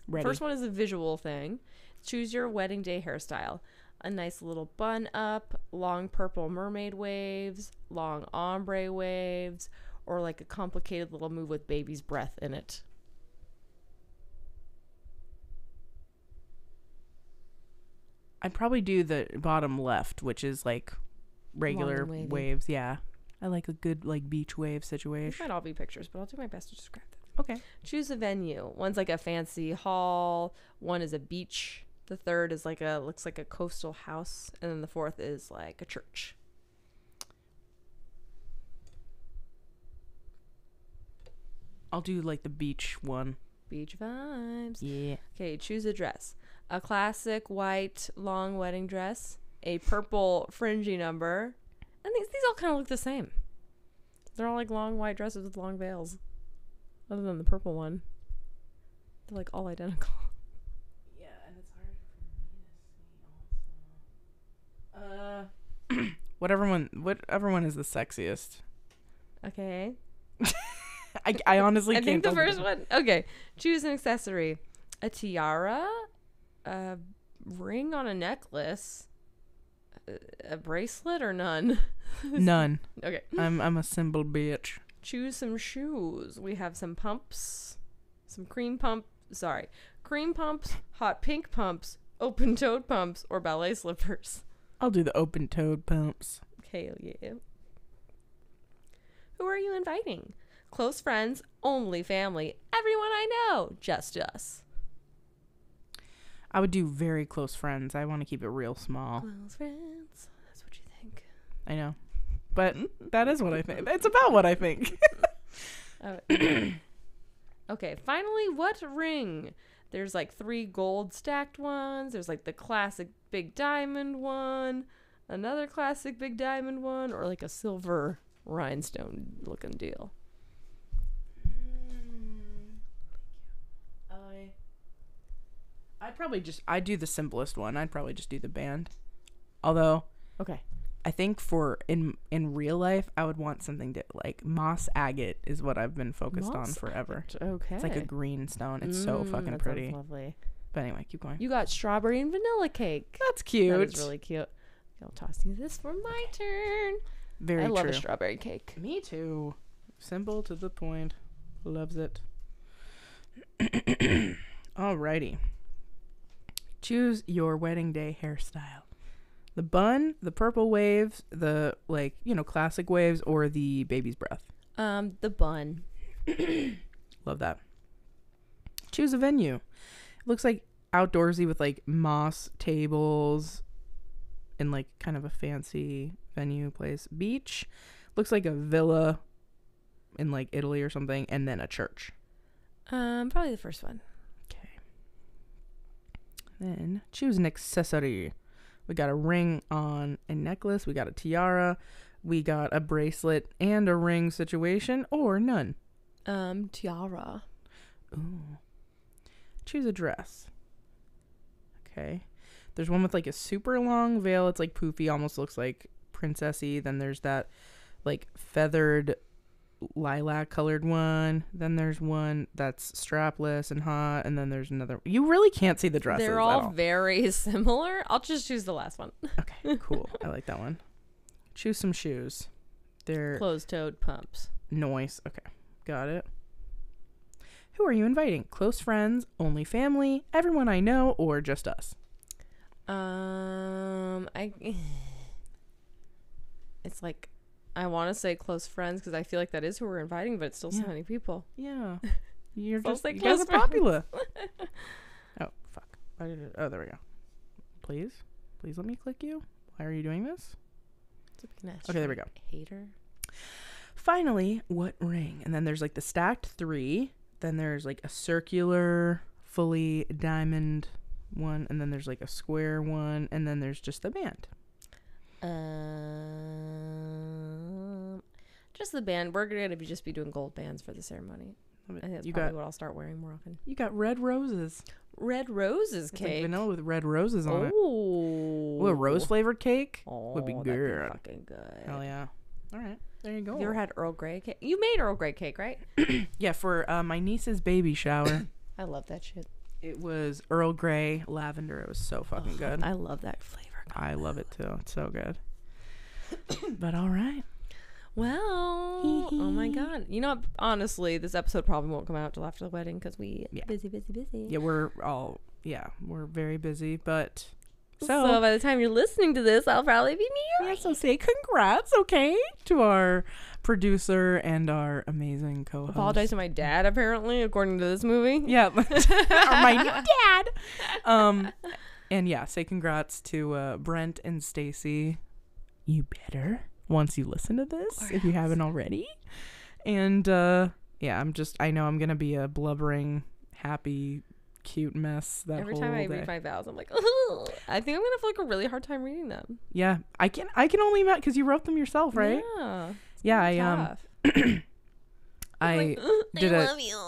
Ready. First one is a visual thing. Choose your wedding day hairstyle. A nice little bun up, long purple mermaid waves, long ombre waves, or like a complicated little move with baby's breath in it. I'd probably do the bottom left, which is like regular waves. Yeah. I like a good like beach wave These situation. might all be pictures, but I'll do my best to describe them. Okay. Choose a venue. One's like a fancy hall. One is a beach. The third is looks like a coastal house. And then the fourth is like a church. I'll do like the beach one. Beach vibes. Yeah. Okay, choose a dress. A classic white long wedding dress. A purple fringy number. And these all kind of look the same. They're all like long white dresses with long veils. Other than the purple one. They're like all identical. Yeah, and it's hard for me to see also. Whatever one is the sexiest. Okay. I honestly I can't think the tell first one. Okay. Choose an accessory. A tiara. A ring on a necklace. A bracelet or none? None. Okay. I'm a simple bitch. Choose some shoes. We have some pumps. Some cream pumps, hot pink pumps, open-toed pumps, or ballet slippers. I'll do the open-toed pumps. Hell yeah. Who are you inviting? Close friends, only family, everyone I know, just us. I would do very close friends. I want to keep it real small. Close friends. That's what you think. I know. But that is what I think. It's about what I think. Okay, finally, what ring? There's like 3 gold stacked ones. There's like the classic big diamond one, another classic big diamond one, or like a silver rhinestone looking deal. I'd do the simplest one. I'd probably just do the band. Although, Okay. I think for in real life, I would want something to like moss agate is what I've been focused on forever. Okay. It's like a green stone. It's so fucking that pretty. sounds lovely. But anyway, keep going. You got strawberry and vanilla cake. That's cute. That is really cute. I'll toss you this for my turn. Very I true. love a strawberry cake. Me too. Simple to the point. Loves it. Alrighty. Choose your wedding day hairstyle. The bun, the purple waves, the classic waves, or the baby's breath. The bun. Love that. Choose a venue. It looks like outdoorsy with like moss tables and like kind of a fancy venue place. Beach, Looks like a villa in like Italy or something, and then a church. Probably the first one. Okay. Then choose an accessory. We got a ring on a necklace. We got a tiara. We got a bracelet and a ring situation, or none. Tiara. Ooh. Choose a dress. Okay. There's one with like a super long veil. It's like poofy, almost looks like princessy. Then there's that like feathered lilac colored one. Then there's one that's strapless and hot. And then there's another. You really can't see the dresses. They're all very similar. I'll just choose the last one. Okay, cool. I like that one. Choose some shoes. They're closed-toed pumps. Noise. Okay, got it. Who are you inviting? Close friends, only family, everyone I know, or just us? It's like, I want to say close friends because I feel like that is who we're inviting, but it's still so many people. Yeah. You're just like you guys are popular. Oh, fuck. Oh, there we go. Please let me click you. Why are you doing this? Okay, there we go. Hater. Finally, what ring? And then there's like the stacked 3. Then there's like a circular, fully diamond one. And then there's like a square one. And then there's just the band. Just the band. We're going to just be doing gold bands for the ceremony. I think that's probably what I'll start wearing more often. You got red roses. Red roses cake. Like vanilla with red roses on it. Ooh, a rose flavored cake would be that'd good. Be fucking good. Hell yeah! All right, there you go. Have you ever had Earl Grey cake? You made Earl Grey cake, right? Yeah, for my niece's baby shower. I love that shit. It was Earl Grey lavender. It was so fucking good. I love that flavor. I love it too. It's so good. But all right. Well, oh my god. You know, honestly, this episode probably won't come out till after the wedding because we busy. Yeah, we're very busy, but so by the time you're listening to this, I'll probably be married. Yeah, so say congrats, okay, to our producer and our amazing co-host. Apologize to my dad, apparently, according to this movie. Yeah, my new dad. And yeah, say congrats to Brent and Stacy. You better. Once you listen to this, if you haven't already. And yeah, I know I'm gonna be a blubbering, happy, cute mess that every whole time I day. read my vows, I'm like, ugh. I think I'm gonna have like a really hard time reading them. Yeah, I can only imagine because you wrote them yourself, right? Yeah. I did love you.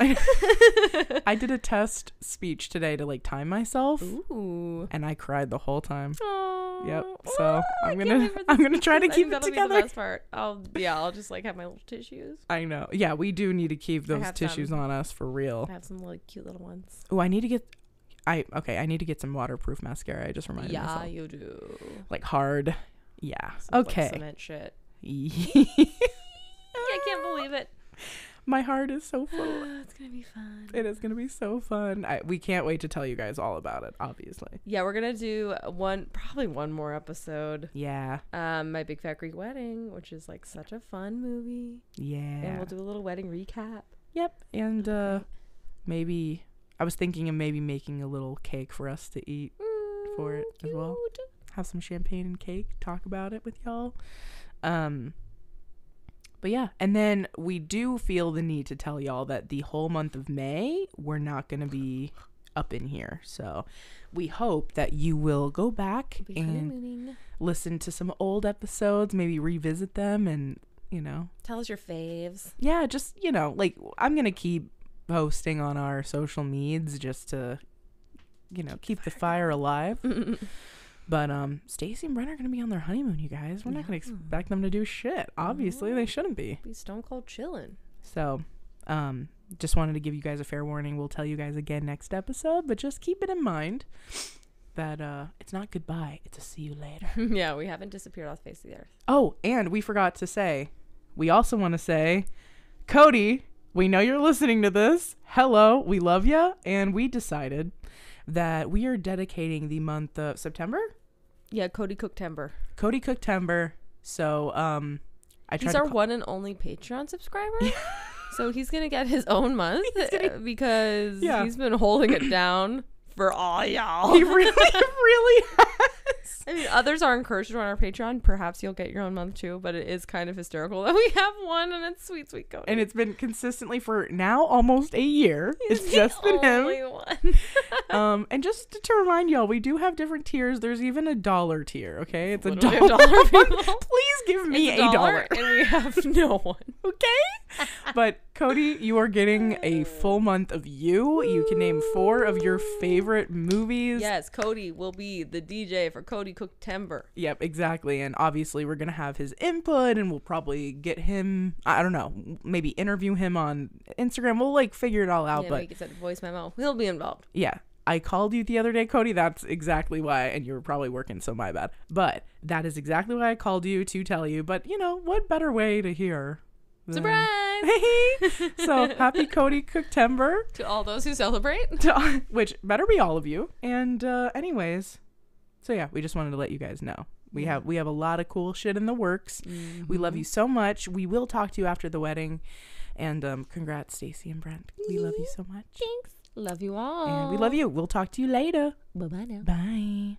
I did a test speech today to like time myself. Ooh. And I cried the whole time. Aww. Yep. So I'm gonna try to keep it together. Be the best part. I'll just like have my little tissues. I know. Yeah, we do need to keep those tissues on us for real. I have some like cute little ones. Oh, I need to get some waterproof mascara. I just reminded myself. Yeah, you do. Like hard. Yeah. Some, okay. Like, cement shit. I can't believe it. My heart is so full. It's gonna be fun. It is gonna be so fun. We can't wait to tell you guys all about it, obviously. Yeah, we're gonna do probably one more episode. Yeah. My Big Fat Greek Wedding, which is like such a fun movie. Yeah. And we'll do a little wedding recap. Yep. And maybe I was thinking of maybe making a little cake for us to eat for it cute. as well. Have some champagne and cake, talk about it with y'all. But yeah, and then we do feel the need to tell y'all that the whole month of May, we're not going to be up in here. So we hope that you will go back and listen to some old episodes, maybe revisit them and, tell us your faves. Yeah, just, like I'm going to keep posting on our social medias just to, keep the fire alive. But Stacy and Brent are going to be on their honeymoon, you guys. We're not going to expect them to do shit. Obviously, they shouldn't be. Be stone cold chilling. So, just wanted to give you guys a fair warning. We'll tell you guys again next episode, but just keep it in mind that it's not goodbye. It's a see you later. Yeah, we haven't disappeared off the face of the earth. Oh, and we forgot to say, we also want to say, Cody, we know you're listening to this. Hello, we love you. And we decided that we are dedicating the month of September. Yeah, Cody Cooktember. Cody Cooktember. So, he's our one and only Patreon subscriber. So he's gonna get his own month because he's been holding it down for all y'all. He really has. I mean, others are encouraged to join our Patreon. Perhaps you'll get your own month too, but it is kind of hysterical that we have one and it's sweet Cody. And it's been consistently for now almost a year. It's just been him. One. And just to remind y'all, we do have different tiers. There's even a $1 tier, okay? It's $1. Please give me a $1. And we have no one. Okay? But Cody, you are getting a full month of you. You can name 4 of your favorite movies. Yes, Cody will be the DJ for Cody Cooktember. Yep, exactly. And obviously we're going to have his input and we'll probably get him, I don't know, maybe interview him on Instagram. We'll like figure it all out. Yeah, but make it a voice memo. He'll be involved. Yeah. I called you the other day, Cody. That's exactly why. And you were probably working, so my bad. But that is exactly why I called you to tell you. But, you know, what better way to hear? Surprise! Hey! So, happy Cody Cooktember. To all those who celebrate. Which better be all of you. And anyways, so yeah, we just wanted to let you guys know. We have a lot of cool shit in the works. Mm-hmm. We love you so much. We will talk to you after the wedding. And congrats, Stacy and Brent. We love you so much. Thanks. Love you all. And we love you. We'll talk to you later. Bye-bye now. Bye.